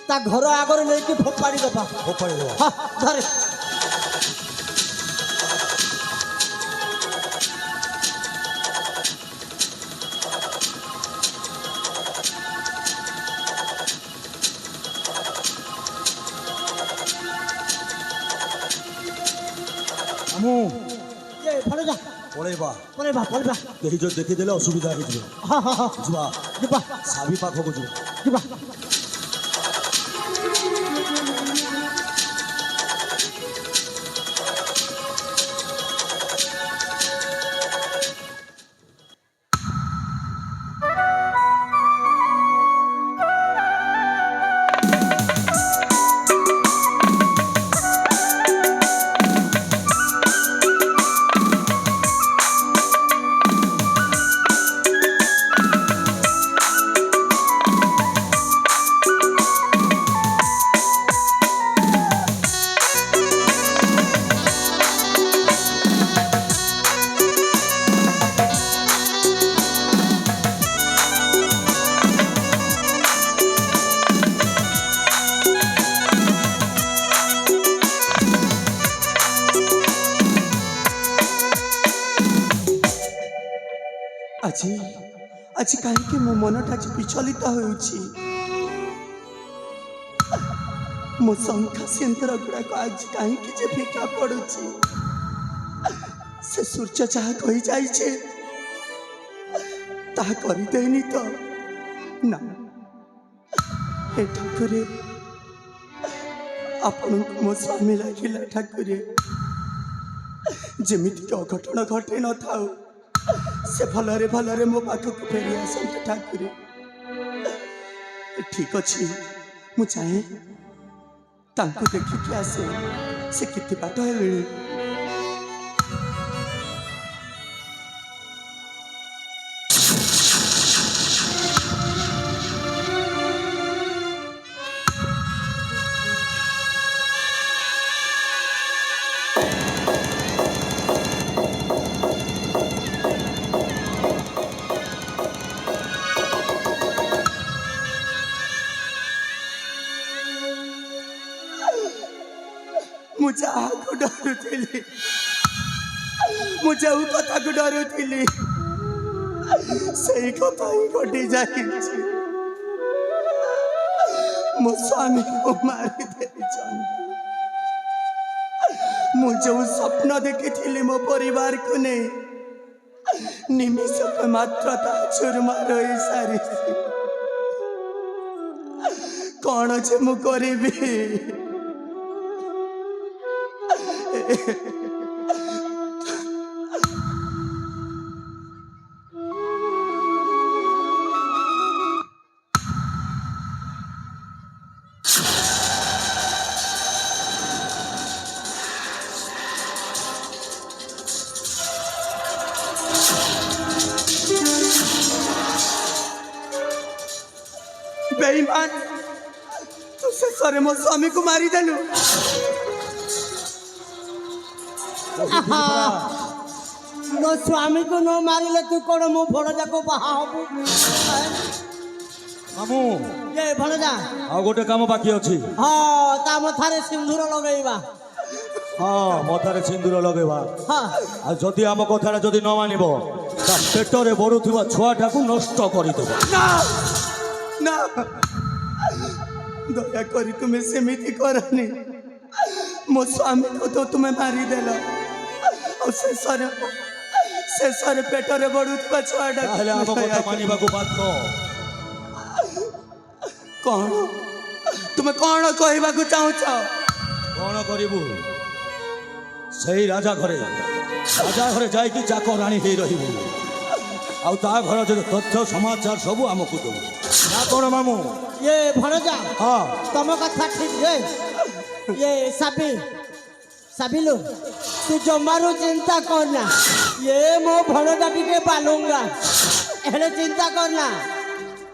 ता घर आगर लेके फोपाड़ी दबा ଫୋପାଡ଼ି ଦେବା। हाँ धरे ମାମୁଁ ये फड़े जा ପଳେଇବା। पड़ेबा କେହି ଯଦି ଦେଖିଦେଲେ ଅସୁବିଧା ହେଇଯିବ। हाँ हाँ हाँ ଯିବା ଯିବା ସାବି ପାଖକୁ ଯିବା। ଯିବା আজি আজি কাହିଁକି ମୋ ମନଟା ଆଜି ବିଚଳିତ ହେଉଛି। ମୋ ଶଙ୍ଖା ସିନ୍ଦୁର ଗୁଡ଼ାକ ଆଜି କାହିଁକି ଯେ ଫିକା ପଡ଼ୁଛି। ସେ ସୂର୍ଯ୍ୟ ଯାହା କହିଯାଇଛି ତାହା କରିଦେଇନି ତ? ନା ଏ ଠାକୁରେ ଆପଣଙ୍କୁ ମୋ ସ୍ୱାମୀ ଲାଗିଲା ଠାକୁରେ। ଯେମିତିକି ଅଘଟଣ ଘଟେ ନଥାଉ, ସେ ଭଲରେ ଭଲରେ ମୋ ପାଖକୁ ଫେରି ଆସନ୍ତୁ ଠାକୁରେ। ଠିକ୍ ଅଛି, ମୁଁ ଚାହେଁ ତାଙ୍କୁ ଦେଖିକି ଆସେ। ସେ କେତେ ବାଟ ହେଲେଣି? ମୁଁ ଯାହାକୁ ଡରୁଥିଲି, ମୁଁ ଯେଉଁ କଥାକୁ ଡରୁଥିଲି ସେଇ କଥା ହିଁ ଘଟି ଯାଇଛି। ମୋ ସ୍ୱାମୀକୁ ମାରି ଦେଇଛନ୍ତି। ମୁଁ ଯେଉଁ ସ୍ୱପ୍ନ ଦେଖିଥିଲି ମୋ ପରିବାରକୁ ନେଇ, ନିମିଷକ ମାତ୍ର ତା ଚୁରମାର ହୋଇସାରିଛି। କ'ଣ ଯେ ମୁଁ କରିବି? बेईमान, तू शेषରେ ମୋ ସ୍ୱାମୀକୁ ମାରିଦେଲୁ। ମୋ ସ୍ୱାମୀକୁ ନ ମାରିଲେ ତୁ କ'ଣ ମୋ ଭଣଜାକୁ ବାହା ହବୁ? ମାମୁଁ ଏ ଭଣଜା, ଆଉ ଗୋଟେ କାମ ବାକି ଅଛି। ହଁ, ତା ମଥାରେ ସିନ୍ଦୁର ଲଗେଇବା। ହଁ, ମଥାରେ ସିନ୍ଦୁର ଲଗେଇବା। ହଁ, ଆଉ ଯଦି ଆମ କଥାଟା ଯଦି ନ ମାନିବ, ତା ପେଟରେ ବଢୁଥିବା ଛୁଆଟାକୁ ନଷ୍ଟ କରିଦେବ। ନା ନା, ଦୟାକରି ତୁମେ ସେମିତି କରନି। ମୋ ସ୍ୱାମୀକୁ ତ ତୁମେ ମାରିଦେଲ, ଆଉ ଶେଷରେ ପେଟରେ ବଢୁଥିବା ଛୁଆଟା। ତାହେଲେ ଆମ କଥା ମାନିବାକୁ ବାଧ୍ୟ। କ'ଣ ତୁମେ କ'ଣ କହିବାକୁ ଚାହୁଁଛ? କ'ଣ କରିବୁ? ସେଇ ରାଜା ଘରେ ଯାଇକି ଚାକରାଣୀ ହେଇ ରହିବୁ। ଆଉ ତା ଘର ଯଦି ତଥ୍ୟ ସମାଚାର ସବୁ ଆମକୁ ଦେବୁ। ନା କ'ଣ ମାମୁଁ? ये भणजा, ହଁ, तुम कथा ठीक है। ये साबिलू, तू जमारू चिंता करना। ये मो भणजा टिके बालुंगा, हेले चिंता करना।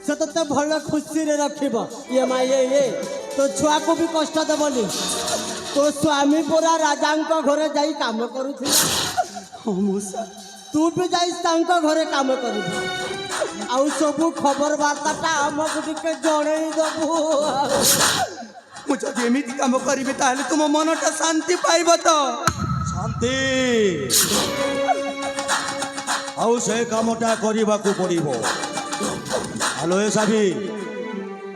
से तो भल खुशी रे रखिब। ये माँ ये तो छुआ को भी कष्ट देवनी। तो स्वामी पूरा राजा घरे जाई काम करुथिला। तू भी जाई तांको घरे काम करिबू। आउ सबू खबर वार्ताटा आमको टिके जणेई दबू। ମୁଁ ଯଦି ଏମିତି କାମ କରିବି ତାହେଲେ ତୁମ ମନଟା ଶାନ୍ତି ପାଇବ ତ? ଶାନ୍ତି? ଆଉ ସେ କାମଟା କରିବାକୁ ପଡ଼ିବ। ହ୍ୟାଲୋ ଏ ସାବି,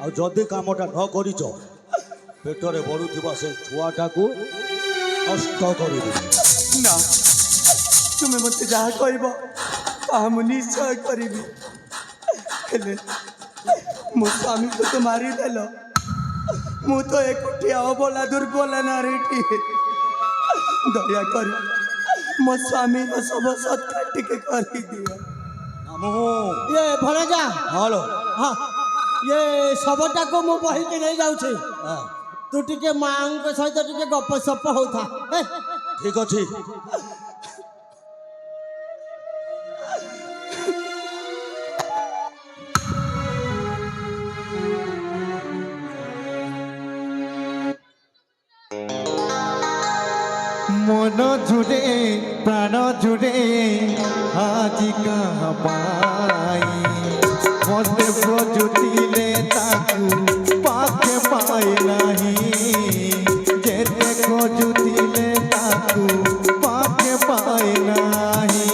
ଆଉ ଯଦି କାମଟା ନ କରିଛ, ପେଟରେ ବଢ଼ୁଥିବା ସେ ଛୁଆଟାକୁ ନଷ୍ଟ କରିଦେବ। ନା, ତୁମେ ମୋତେ ଯାହା କହିବ ତାହା ମୁଁ ନିଶ୍ଚୟ କରିବି। ହେଲେ ମୋ ସ୍ୱାମୀକୁ ତ ମାରିଦେଲ, ମୁଁ ତ ଏକୁଟିଆ ଅବଲା ଦୁର୍ବଳ ନାରୀଟିଏ। ଦୟାକରି ମୋ ସ୍ୱାମୀର ଶବ ସତ୍କାର ଟିକେ କରିଦିଅ। ये भणजा, ହ୍ୟାଲୋ, हाँ, ये सबटा को मु बही के नहीं जाउछी। तू टिके मां के सहित टिके गप सप होता। ଠିକ ଅଛି। মন জুড়ে প্রাণ জুড়ে আজি কাহা পাই মতে প্রজুতিলে তাকু পাকে পাই নাহি যেতে খোঁজুতিলে তাকু পাকে পাই নাহি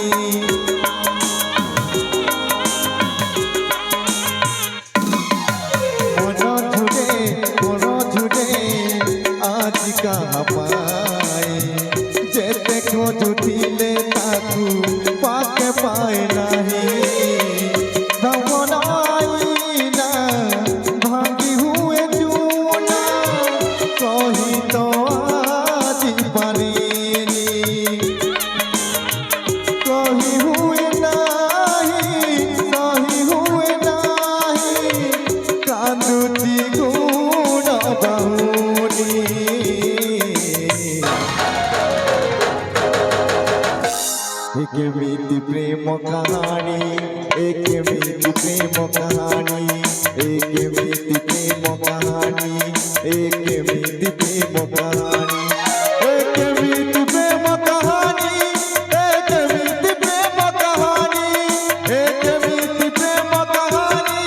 कहानी एक मीठी प्रेम कहानी एक मीठी प्रेम कहानी एक मीठी प्रेम कहानी एक मीठी प्रेम कहानी एक मीठी प्रेम कहानी एक मीठी प्रेम कहानी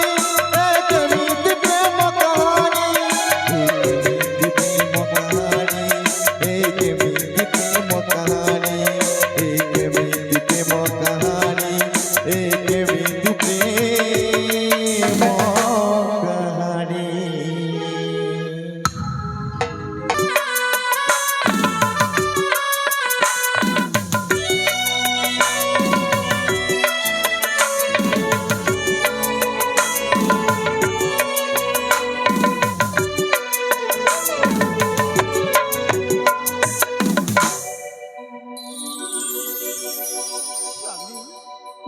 एक मीठी प्रेम कहानी एक मीठी प्रेम कहानी एक मीठी प्रेम कहानी एक मीठी प्रेम कहानी।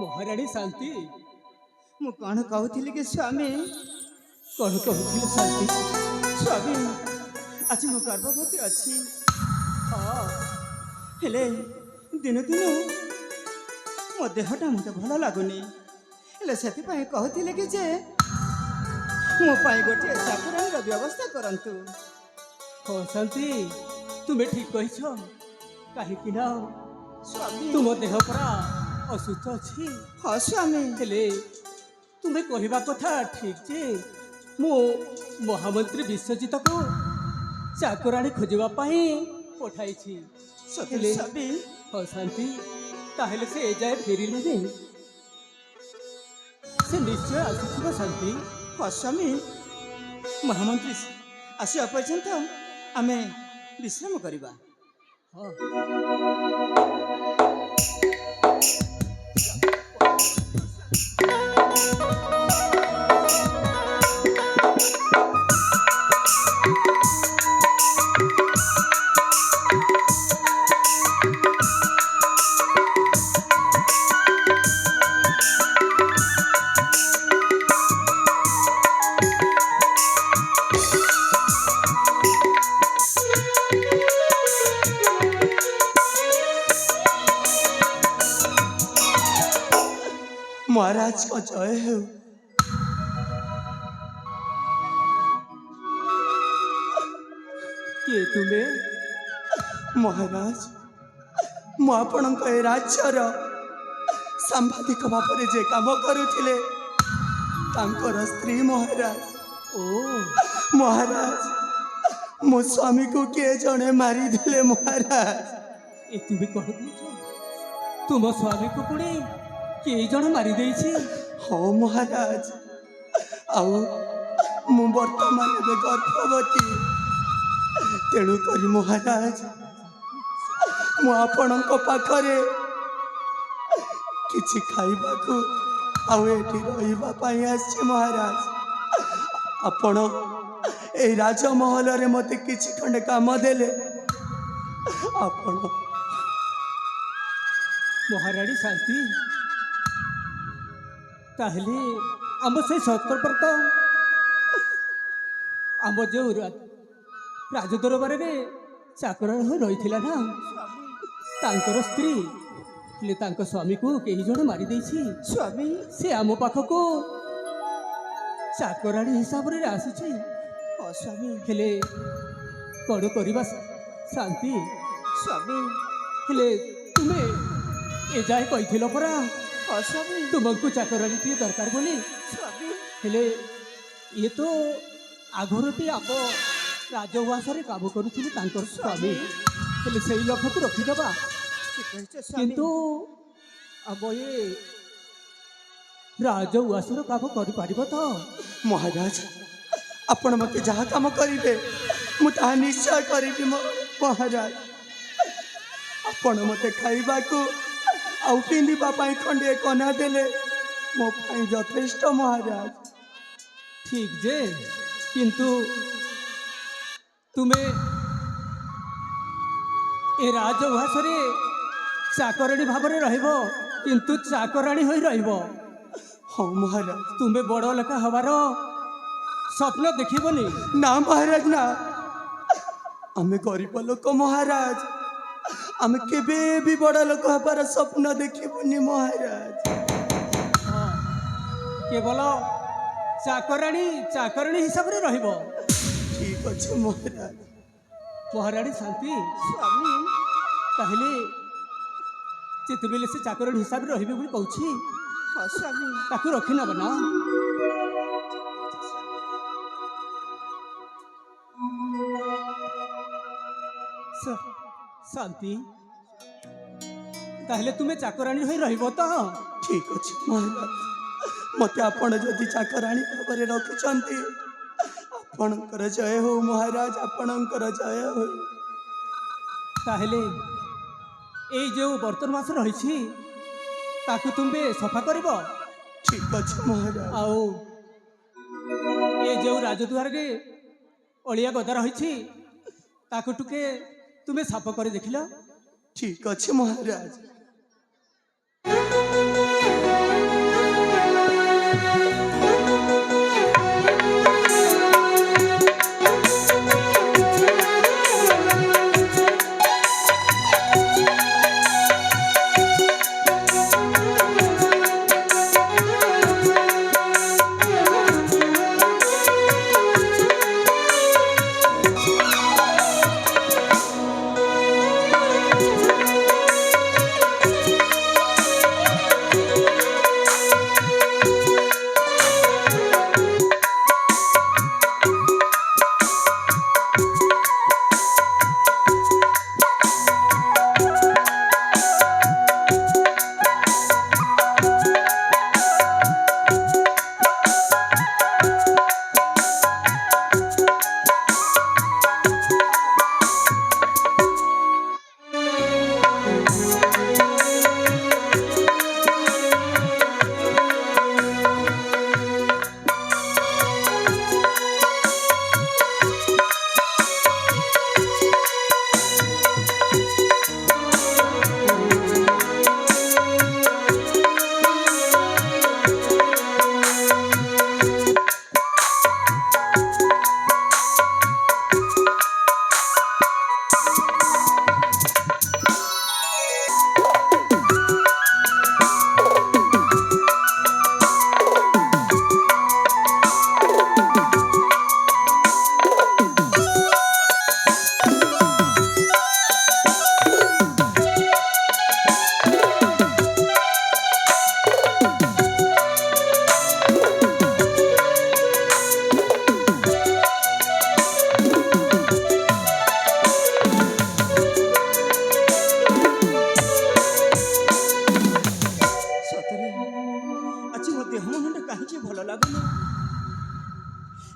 ମହାରାଣୀ ଶାନ୍ତି ମୁଁ କ'ଣ କହୁଥିଲି କି ସ୍ୱାମୀ କ'ଣ କହୁଥିଲେ ଶାନ୍ତି? ସ୍ୱାମୀ ଆଜି ମୁଁ ଗର୍ଭବତୀ ଅଛି ହଁ ହେଲେ ଦିନୁ ଦିନୁ ମୋ ଦେହଟା ମୋତେ ଭଲ ଲାଗୁନି ହେଲେ ସେଥିପାଇଁ କହୁଥିଲେ କି ଯେ ମୋ ପାଇଁ ଗୋଟିଏ ଚାକରାଣୀର ବ୍ୟବସ୍ଥା କରନ୍ତୁ। ହଁ ଶାନ୍ତି ତୁମେ ଠିକ କହିଛ କାହିଁକି ନା ସ୍ୱାମୀ ତୁମ ଦେହ ପରା ଅସୁସ୍ଥ ଅଛି। ହଁ ସ୍ୱାମୀ ହେଲେ ତୁମେ କହିବା କଥା ଠିକ ଯେ ମୁଁ ମହାମନ୍ତ୍ରୀ ବିଶ୍ୱଜିତକୁ ଚାକରାଣୀ ଖୋଜିବା ପାଇଁ ପଠାଇଛି। ସତରେ ସ୍ୱାମୀ ହଁ ଶାନ୍ତି ତାହେଲେ ସେ ଏଯାଏ ଫେରିଲେନି? ସେ ନିଶ୍ଚୟ ଆସୁଥିବ ଶାନ୍ତି। ହଁ ସ୍ୱାମୀ ମହାମନ୍ତ୍ରୀ ଆସିବା ପର୍ଯ୍ୟନ୍ତ ଆମେ ବିଶ୍ରାମ କରିବା। ହଁ महाराज को जय हो। କିଏ ତୁମେ? महाराज ମୁଁ ଆପଣଙ୍କ ଏ ରାଜ୍ୟର ସାମ୍ବାଦିକ ଭାବରେ ଯେ କାମ କରୁଥିଲେ ତାଙ୍କର ସ୍ତ୍ରୀ ମହାରାଜ। ଓ ମହାରାଜ ମୋ ସ୍ୱାମୀକୁ କିଏ ଜଣେ ମାରିଦେଲେ ମହାରାଜ। ଏ ତୁମେ କହୁଛ ତୁମ ସ୍ୱାମୀକୁ ପୁଣି କେହି ଜଣେ ମାରିଦେଇଛି? ହଁ ମହାରାଜ ଆଉ ମୁଁ ବର୍ତ୍ତମାନ ଏବେ ଗର୍ଭବତୀ ତେଣୁକରି ମହାରାଜ ମୁଁ ଆପଣଙ୍କ ପାଖରେ କିଛି ଖାଇବାକୁ ଆଉ ଏଠି ରହିବା ପାଇଁ ଆସିଛି ମହାରାଜ। ଆପଣ এই ରାଜମହଲରେ ମୋତେ କିଛି ଖଣ୍ଡେ କାମ ଦେଲେ ଆପଣ। ମହାରାଣୀ ଶାନ୍ତି ତାହେଲେ ଆମ ସେଇ ସତ୍ରବ୍ରତ ଆମ ଯେଉଁ ରାଜଦରବାରରେ ଚାକର ହୋଇ ରହିଥିଲା ନା ତାଙ୍କର ସ୍ତ୍ରୀ ହେଲେ ତାଙ୍କ ସ୍ୱାମୀକୁ କେହି ଜଣେ ମାରିଦେଇଛି। ସ୍ୱାମୀ ସେ ଆମ ପାଖକୁ ଚାକରାଣୀ ହିସାବରେ ଆସିଛି। ସ୍ୱାମୀ ହେଲେ କ'ଣ କରିବା ଶାନ୍ତି? ସ୍ୱାମୀ ହେଲେ ତୁମେ ଏ ଯାଏ କହିଥିଲ ପରା ସ୍ୱାମୀ ତୁମକୁ ଚାକରାଣୀଟିଏ ଦରକାର ବୋଲି। ସ୍ୱାମୀ ହେଲେ ଇଏ ତ ଆଗରୁ ବି ଆମ ରାଜଉଆସରେ କାମ କରୁଥିଲେ ତାଙ୍କର ସ୍ୱାମୀ। ହେଲେ ସେଇ ଲକ୍ଷ୍ୟକୁ ରଖିଦେବା କିନ୍ତୁ ଆମ ଏ ରାଜଉଆସର କାମ କରିପାରିବ ତ? ମହାରାଜ ଆପଣ ମୋତେ ଯାହା କାମ କରିବେ ମୁଁ ତାହା ନିଶ୍ଚୟ କରିବି ମହାରାଜ। ଆପଣ ମୋତେ ଖାଇବାକୁ ଆଉ ପିନ୍ଧିବା ପାଇଁ ଖଣ୍ଡିଏ କନା ଦେଲେ ମୋ ପାଇଁ ଯଥେଷ୍ଟ ମହାରାଜ। ଠିକ ଯେ କିନ୍ତୁ ତୁମେ ଏ ରାଜଉଆସରେ ଚାକରାଣୀ ଭାବରେ ରହିବ କିନ୍ତୁ ଚାକରାଣୀ ହୋଇ ରହିବ। ହଁ ମହାରାଜ। ତୁମେ ବଡ଼ ଲେଖା ହବାର ସ୍ୱପ୍ନ ଦେଖିବନି। ନା ମହାରାଜ ନା ଆମେ ଗରିବ ଲୋକ ମହାରାଜ। ଆମେ କେବେ ବି ବଡ଼ ଲୋକ ହେବାର ସ୍ୱପ୍ନ ଦେଖିବୁନି ମହାରାଜ। କେବଳ ଚାକରାଣୀ ହିସାବରେ ରହିବ। ଠିକ ଅଛି ମହାରାଜ। ମହାରାଣୀ ଶାନ୍ତି ସ୍ୱାମୀ ତାହେଲେ ଯେତେବେଳେ ସେ ଚାକରାଣୀ ହିସାବରେ ରହିବେ ବୋଲି କହୁଛି ହଁ ସ୍ୱାମୀ। ତାକୁ ରଖି ନେବ ନା? ଶାନ୍ତି ତାହେଲେ ତୁମେ ଚାକରାଣୀ ହୋଇ ରହିବ ତ? ଠିକ ଅଛି ମହାରାଜ। ମତେ ଆପଣ ଯଦି ଚାକରାଣୀ ଭାବରେ ରଖିଛନ୍ତି ଆପଣଙ୍କର ଜୟ ହଉ ମହାରାଜ, ଆପଣଙ୍କର ଜୟ ହଉ। ତାହେଲେ ଏଇ ଯେଉଁ ବର୍ତ୍ତମାନ ମାସ ରହିଛି ତାକୁ ତୁମେ ସଫା କରିବ। ଠିକ ଅଛି ମହାରାଜ। ଆଉ ଏ ଯେଉଁ ରାଜଦ୍ୱାରରେ ଅଳିଆ ଗଦା ରହିଛି ତାକୁ ଟିକେ ତୁମେ ସାଫ କରି ଦେଖିଲ। ଠିକ ଅଛି ମହାରାଜ।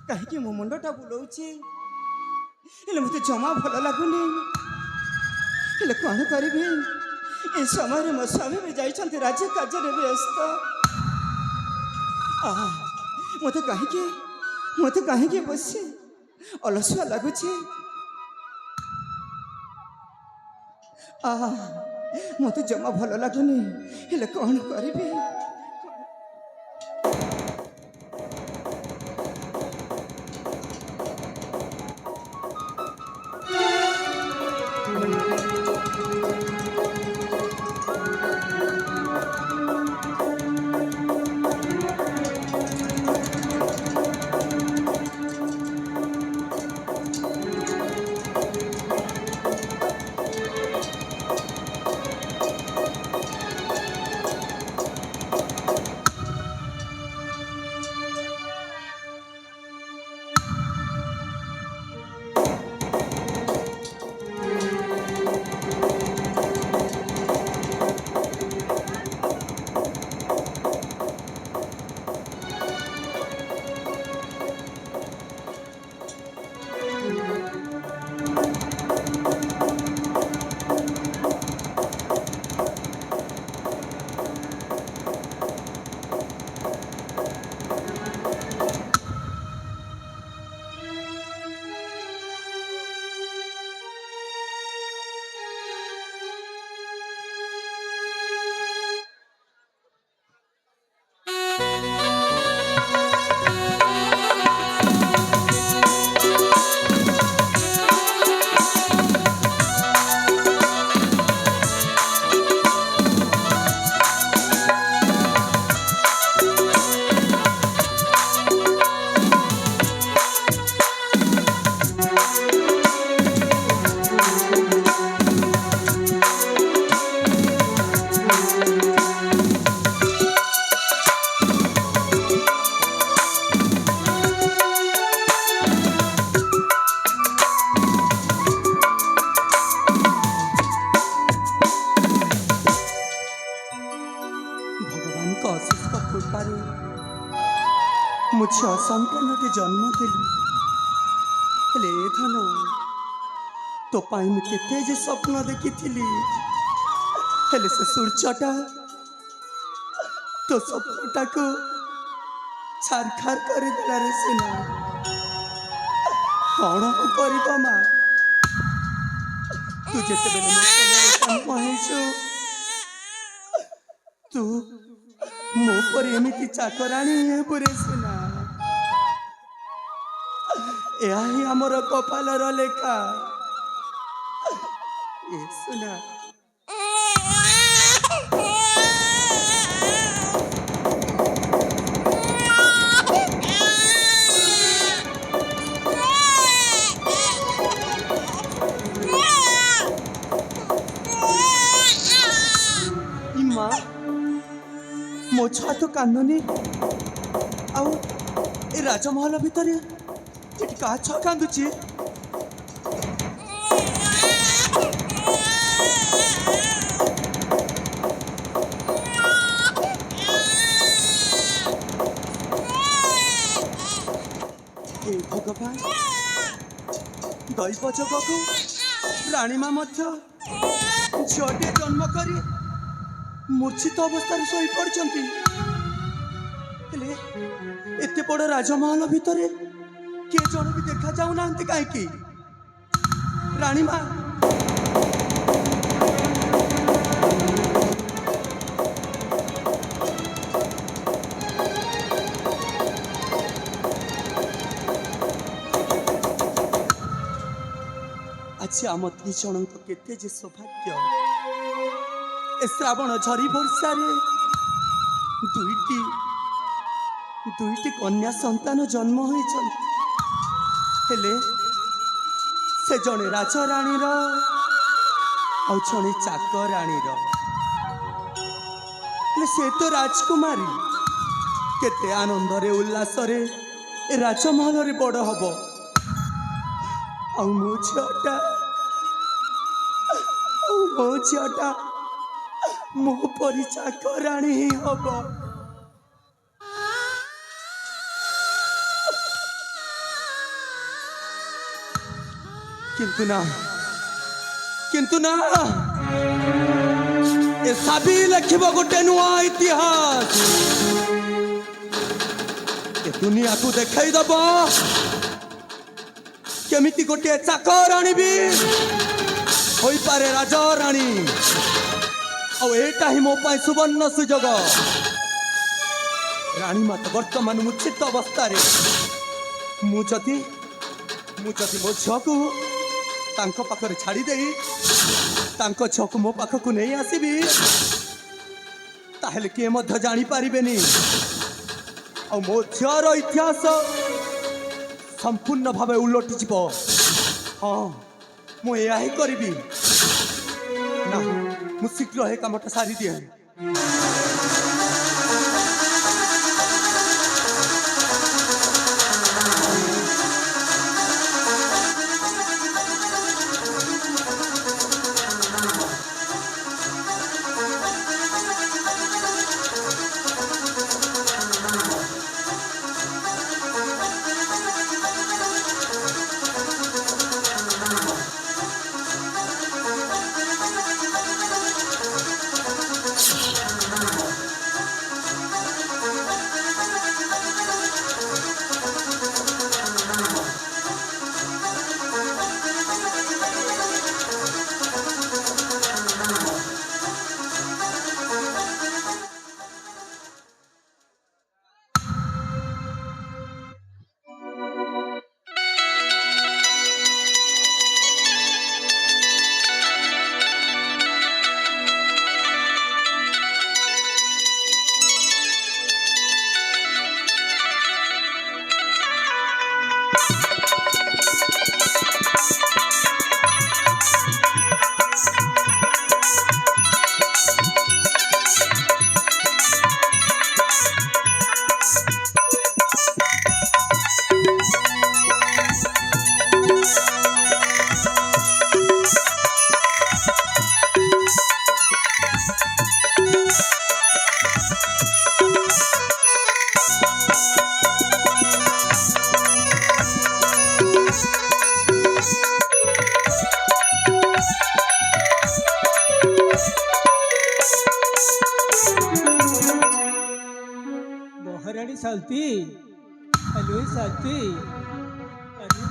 କାହିଁକି ମୋ ମୁଣ୍ଡଟା ବୁଲଉଛି, ହେଲେ ମୋତେ ଜମା ଭଲ ଲାଗୁନି। ହେଲେ କ'ଣ କରିବି, ଏ ସମୟରେ ମୋ ସ୍ୱାମୀ ବି ଯାଇଛନ୍ତି ରାଜ୍ୟ କାର୍ଯ୍ୟରେ ବ୍ୟସ୍ତ। ମୋତେ କାହିଁକି ବସି ଅଳସୁଆ ଲାଗୁଛି। ମୋତେ ଜମା ଭଲ ଲାଗୁନି, ହେଲେ କ'ଣ କରିବି। ଅଶେଷ କୃପାରୁ ମୁଁ ଝିଅ ସନ୍ତାନଟେ ଜନ୍ମ ଦେଲି। ହେଲେ ଏ ଧନ ତୋ ପାଇଁ ମୁଁ କେତେ ଯେ ସ୍ୱପ୍ନ ଦେଖିଥିଲି, ହେଲେ ସେ ସୂର୍ଯ୍ୟଟା ତୋ ସ୍ୱପ୍ନଟାକୁ ଛାରଖାର କରିଦେଲା ରେ ସିନା। କ'ଣ କରିବ ମା, ତୁ ଯେତେବେଳେ ମୋ କୋଳରେ ଜନ୍ମ ହେଇଛୁ ତୁ ମୋ ପରେ ଏମିତି ଚାକରାଣୀ ହେବୁ ରେ ସିନା। ଏହା ହିଁ ଆମର କପାଳର ଲେଖା। ଏ ସୁନା ମା, ମୋ ଛୁଆ ତ କାନ୍ଦୁନି, ଆଉ ଏ ରାଜମହଲ ଭିତରେ ଏଠି କାହା ଛୁଆ କାନ୍ଦୁଛି? हे ଭଗବାନ, ଦୈବ ଯୋଗକୁ ରାଣୀମା ମଧ୍ୟ ଝିଅଟିଏ ଜନ୍ମ କରି ମୂର୍ଚ୍ଛିତ ଅବସ୍ଥାରେ ଶୋଇପଡ଼ିଛନ୍ତି। ହେଲେ ଏତେ ବଡ଼ ରାଜମହଲ ଭିତରେ କିଏ ଜଣେ ବି ଦେଖାଯାଉନାହାନ୍ତି କାହିଁକି? ରାଣୀମା, ଆଜି ଆମ ଦି ଜଣଙ୍କ କେତେ ଯେ ସୌଭାଗ୍ୟ। ଏ ଶ୍ରାବଣ ଝରି ବର୍ଷାରେ ଦୁଇଟି କନ୍ୟା ସନ୍ତାନ ଜନ୍ମ ହୋଇଛନ୍ତି। ହେଲେ ସେ ଜଣେ ରାଜରାଣୀର ଆଉ ଜଣେ ଚାକରାଣୀର। ହେଲେ ସେ ତ ରାଜକୁମାରୀ, କେତେ ଆନନ୍ଦରେ ଉଲ୍ଲାସରେ ଏ ରାଜମହଲରେ ବଡ଼ ହବ, ଆଉ ମୋ ଝିଅଟା ମୋ ପରି ଚାକରାଣୀ ହିଁ ହବ। କିନ୍ତୁ ନା ଏ ସାବି ଲେଖିବ ଗୋଟେ ନୂଆ ଇତିହାସ। ଏ ଦୁନିଆକୁ ଦେଖାଇ ଦବ କେମିତି ଗୋଟିଏ ଚାକରାଣୀ ବି ହୋଇପାରେ ରାଜରାଣୀ। ଆଉ ଏଇଟା ହିଁ ମୋ ପାଇଁ ସୁବର୍ଣ୍ଣ ସୁଯୋଗ। ରାଣୀମା ତ ବର୍ତ୍ତମାନ ମୂର୍ଚ୍ଛିତ ଅବସ୍ଥାରେ। ମୁଁ ଯଦି ମୋ ଝିଅକୁ ତାଙ୍କ ପାଖରେ ଛାଡ଼ି ଦେଇ ତାଙ୍କ ଝିଅକୁ ମୋ ପାଖକୁ ନେଇ ଆସିବି, ତାହେଲେ କିଏ ମଧ୍ୟ ଜାଣିପାରିବେନି, ଆଉ ମୋ ଝିଅର ଇତିହାସ ସମ୍ପୂର୍ଣ୍ଣ ଭାବେ ଉଲଟିଯିବ। ହଁ, ମୁଁ ଏହା ହିଁ କରିବି। ନା, ମୁଁ ଶୀଘ୍ର ଏ କାମଟା ସାରିଦିଏ। महारानी शांति। हेलो शांति। अरे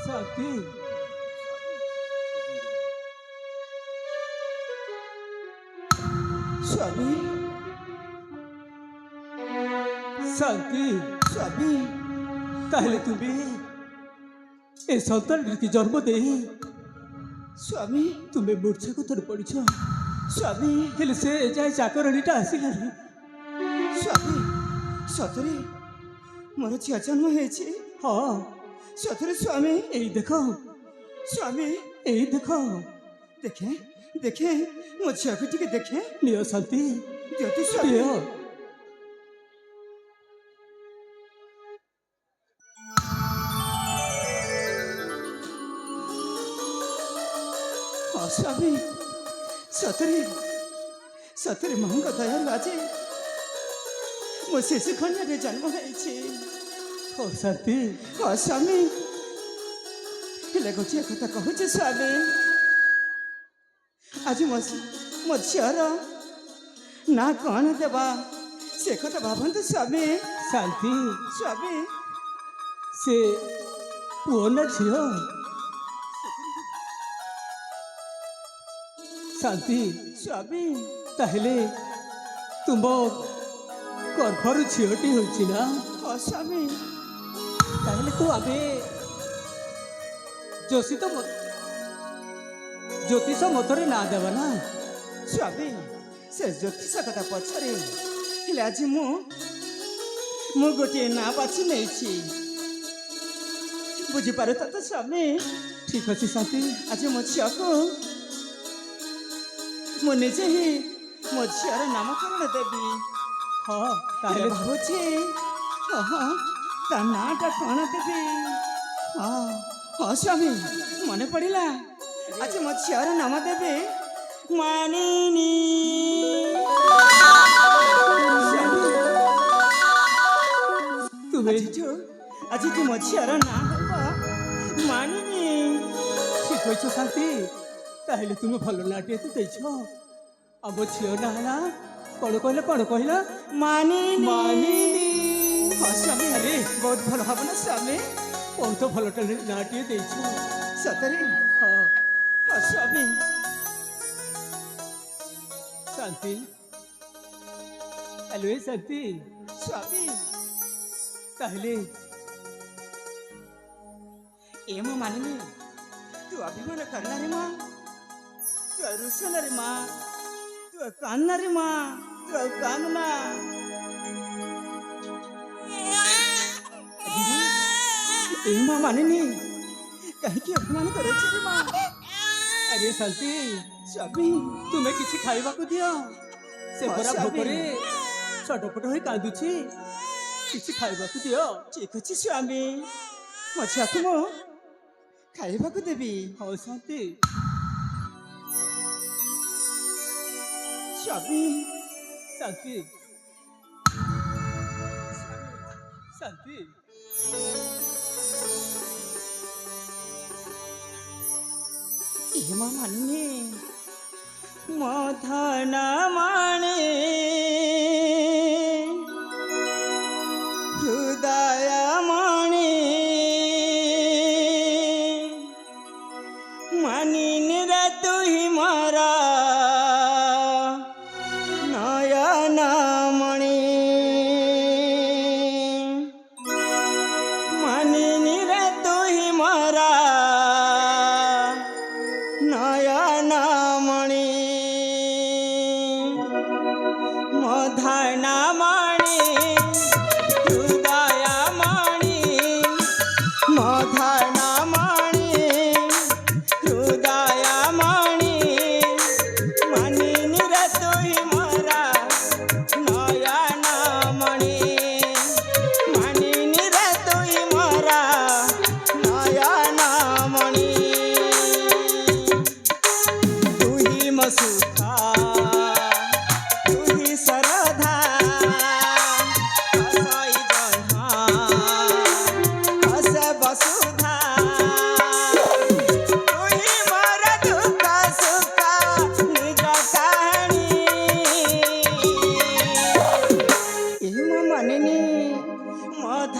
शांति। स्वामी शांति। स्वामी তাহলে তুমি এই সন্তানটিকে জন্ম দেই स्वामी তুমি মূর্ছা কথাରେ ପଡ଼ିଛ। स्वामी ହେଲେ ସେ ଯାଏ ଚାକରଣୀଟା ଆସିଲାନି। स्वामी ସତରେ ମୋର ଝିଅ ଜନ୍ମ ହେଇଛି। ହଁ ସତରେ ସ୍ୱାମୀ ଏଇ ଦେଖ ସ୍ୱାମୀ ଏଇ ଦେଖ। ଦେଖେ ଦେଖେ ମୋ ଝିଅକୁ ଟିକେ ଦେଖେ। ନିଅ ଶାନ୍ତି ଦିଅନ୍ତୁ ସ୍ୱାମୀ। ନିଅ। ହଁ ସ୍ୱାମୀ ସତରେ ସତରେ ମାଙ୍କ ଦୟାରୁ ଆଜି ମୋ ଶିଶୁ କନ୍ୟାରେ ଜନ୍ମ ହେଇଛି। ହଉ ଶାନ୍ତି। ହଁ ସ୍ୱାମୀ ହେଲେ ଗୋଟିଏ କଥା କହୁଛି ସ୍ୱାମୀ, ଆଜି ମୋ ଝିଅର ନା କ'ଣ ଦେବା ସେ କଥା ଭାବନ୍ତୁ ସ୍ୱାମୀ। ଶାନ୍ତି ସ୍ୱାମୀ ସେ ପୁଅ ନା ଝିଅ? ଶାନ୍ତି ସ୍ୱାମୀ ତାହେଲେ ତୁମ ଗର୍ଭରୁ ଝିଅଟି ହେଉଛି ନା? ହଁ ସ୍ୱାମୀ ତାହେଲେ ତୁ ଆମେ ଜ୍ୟୋତିଷ ମତରେ ନା ଦେବା ନା? ସ୍ୱାମୀ ସେ ଜ୍ୟୋତିଷ କଥା ପଛରେ ହେଲେ ଆଜି ମୁଁ ଗୋଟିଏ ନାଁ ବାଛି ନେଇଛି। ବୁଝିପାରୁ ତ ସ୍ୱାମୀ? ଠିକ ଅଛି ଶାନ୍ତି। ଆଜି ମୋ ଝିଅକୁ ମୁଁ ନିଜେ ହିଁ ମୋ ଝିଅର ନାମକରଣ ଦେବି। ହଁ ତାହେଲେ ତାହେଲେ ଭାବୁଛି ହଁ ତା ନାଁଟା କ'ଣ ଦେବି? ହଁ ହଁ ସ୍ୱାମୀ ମନେ ପଡ଼ିଲା, ଆଜି ମୋ ଝିଅର ନାମ ଦେବି ମାନିନୀ। ସ୍ୱାମୀ, ତୁମେ ଆଜିଠୁ ମୋ ଝିଅର ନାଁ ହେବ ମାନିନୀ। ଠିକ କହିଛ ଶାନ୍ତି। ତାହେଲେ ତୁମେ ଭଲ ନାଁଟିଏ ତ ଦେଇଛ। ଆମ ଝିଅ ନାଁ ହେଲା କ'ଣ କହିଲ କ'ଣ କହିଲ? ମାନିନୀ। ମାନିନୀ। ହଁ ସ୍ୱାମୀ ଆରେ ବହୁତ ଭଲ ହବ ନା ସ୍ୱାମୀ? ବହୁତ ଭଲ ନାଁଟିଏ ଦେଇଛ। ସତରେ ହଁ ହଁ ସ୍ୱାମୀ। ଶାନ୍ତି ହ୍ୟାଲୋ ଶାନ୍ତି ସ୍ୱାମୀ ତାହେଲେ ଏ ମୋ ମାନିନୀ, ତୁ ଅଭିମାନ କରନାରେ ମା, ତୁ ଆଉ ରୁଷନାରେ ମା, ତୁ ଆଉ କାନ୍ନାରେ ମା, ତୁ ଆଉ କାନ୍ଦନା। ଏ ମା ମାନିନୀ କାହିଁକି ଅଭିମାନ କରୁଛୁ ରେ ମା? ଆରେ ଶାନ୍ତି ସ୍ୱାମୀ ତୁମେ କିଛି ଖାଇବାକୁ ଦିଅ। ସେ ହଁ, ପରା ସ୍ୱାମୀ। ଭୋକରେ ଛଟପଟ ହୋଇ କାନ୍ଦୁଛି। କିଛି ଖାଇବାକୁ ଦିଅ। ଠିକ ଅଛି ସ୍ୱାମୀ, ମୋ ଝିଅକୁ ମୁଁ ଖାଇବାକୁ ଦେବି। ହଉ ଶାନ୍ତି। ସ୍ୱାମୀ ଶାନ୍ତି ଶାନ୍ତି ଏ ମା ମାନିନୀ ମୋ ଧନ ମାଣେ ହୃଦୟ ମଣି ମାନିନୀ ରେ ତୁହି ମୋର ନୟନ ମଣି।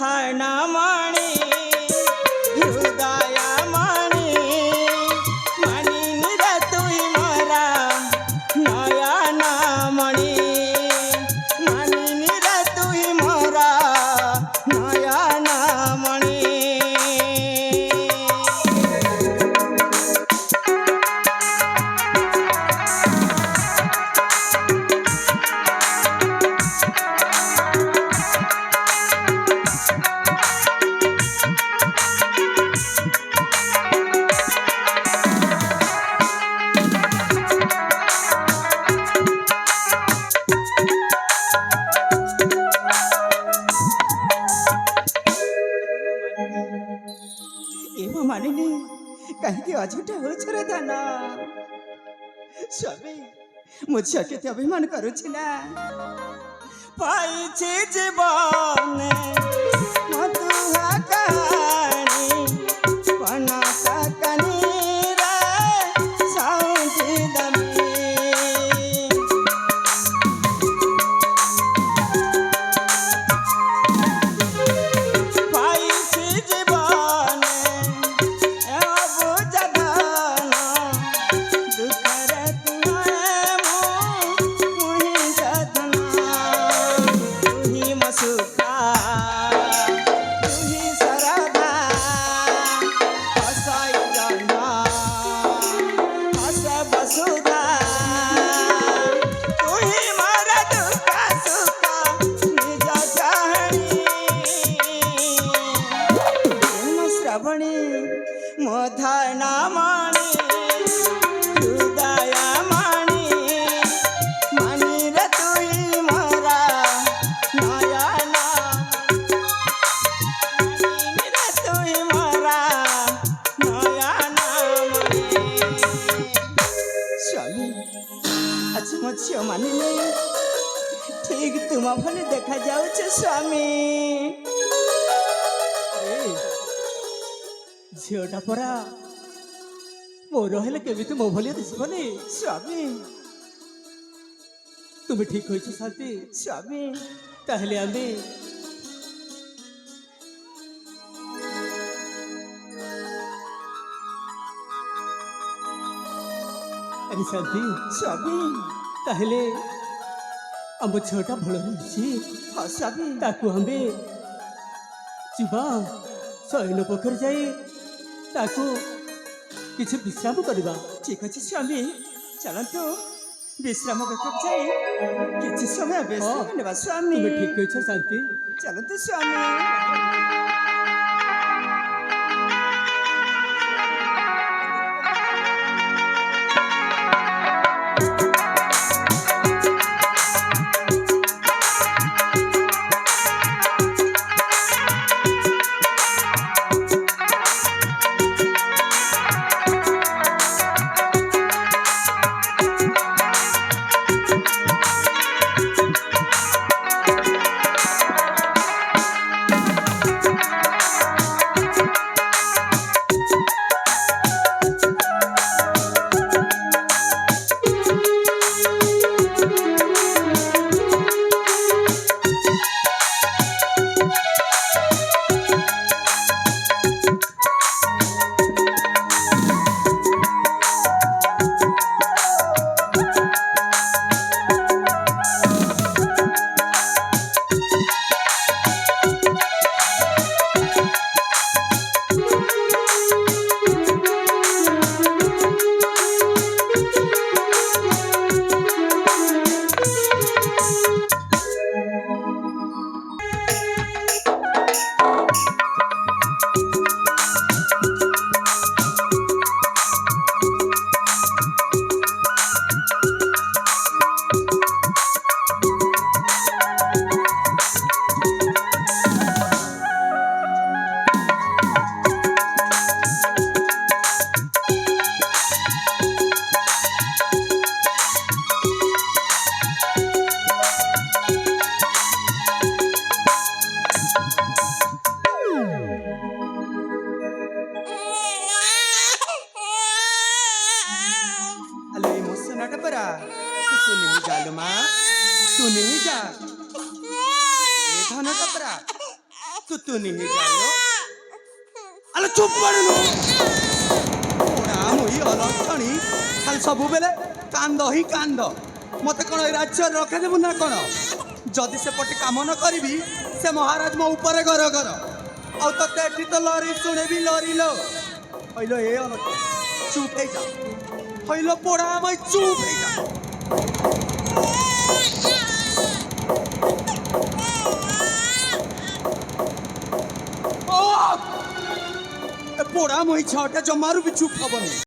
ଧନମଣି ହୃଦୟ ମଣି ମାନିନି ରେ ତୁଇ ମରା ନୟନ ମଣି ମାନିନି ରେ ତୁଇ ମରା ନୟନ ମଣି एवं मानिनी कहीं अझुटा हो धन स्वामी मो झील के अभिमान करुछि ना पाइछि जीवन मधुआ कहानी पनस कनीरा साउंडी दमी पाइछि जीवन श्रवणी मोधन मणि हृदय मणि मणि रे तुई मोरा नयन मणि रे तुई मोरा नयन मणि स्वामी अच्छा मो झील मानिले ठीक तुम भले देखा जाऊछ स्वामी ଝିଅଟା ପରା ମୋର ହେଲେ କେମିତି ମୋ ଭଳିଆ ଦିଶିବନି। स्वामी ତୁମେ ଠିକ କହିଛ ଶାନ୍ତି। स्वामी ତାହେଲେ ଆମେ ଆରେ ଶାନ୍ତି स्वामी ତାହେଲେ ଆମ ଝିଅଟା ଭଲରେ ଅଛି हाँ स्वामी ତାକୁ ଆମେ ଯିବା ଶୟନ ପୋଖରୀ ଯାଇ ତାକୁ କିଛି ବିଶ୍ରାମ କରିବା। ठीक अच्छे स्वामी चलतु विश्राम करके जाई किसी समय विश्राम नेबा स्वामी ତୁମେ ଠିକ କହିଛ ଶାନ୍ତି। चलतु स्वामी তুতুনি হয়ে গেল আলো চুপ করনু ওরা মই অলক্ষণী খালি সবুবেলে কান্দ হি কান্দ মতে কোন এই রাজ্য রক্ষা দেবু না কোন যদি সেপটে কাম ন করিবি সে মহারাজ মো উপরে গর গর ଆଉ ତତେ ଏଠି ତ ଲରି ଶୁଣେବି ଲରି ଲୋ ହଇଲୋ ଏ ଅଲଟ ଚୁପ୍ ହେଇଯା ହଇଲୋ ପୋଡ଼ା ଭାଇ ଚୁପ୍ ହେଇଯା ଏ ପୋଡ଼ା মই ଛଅଟା ଜମାରୁ ବି ଚୁପ୍ ହବନି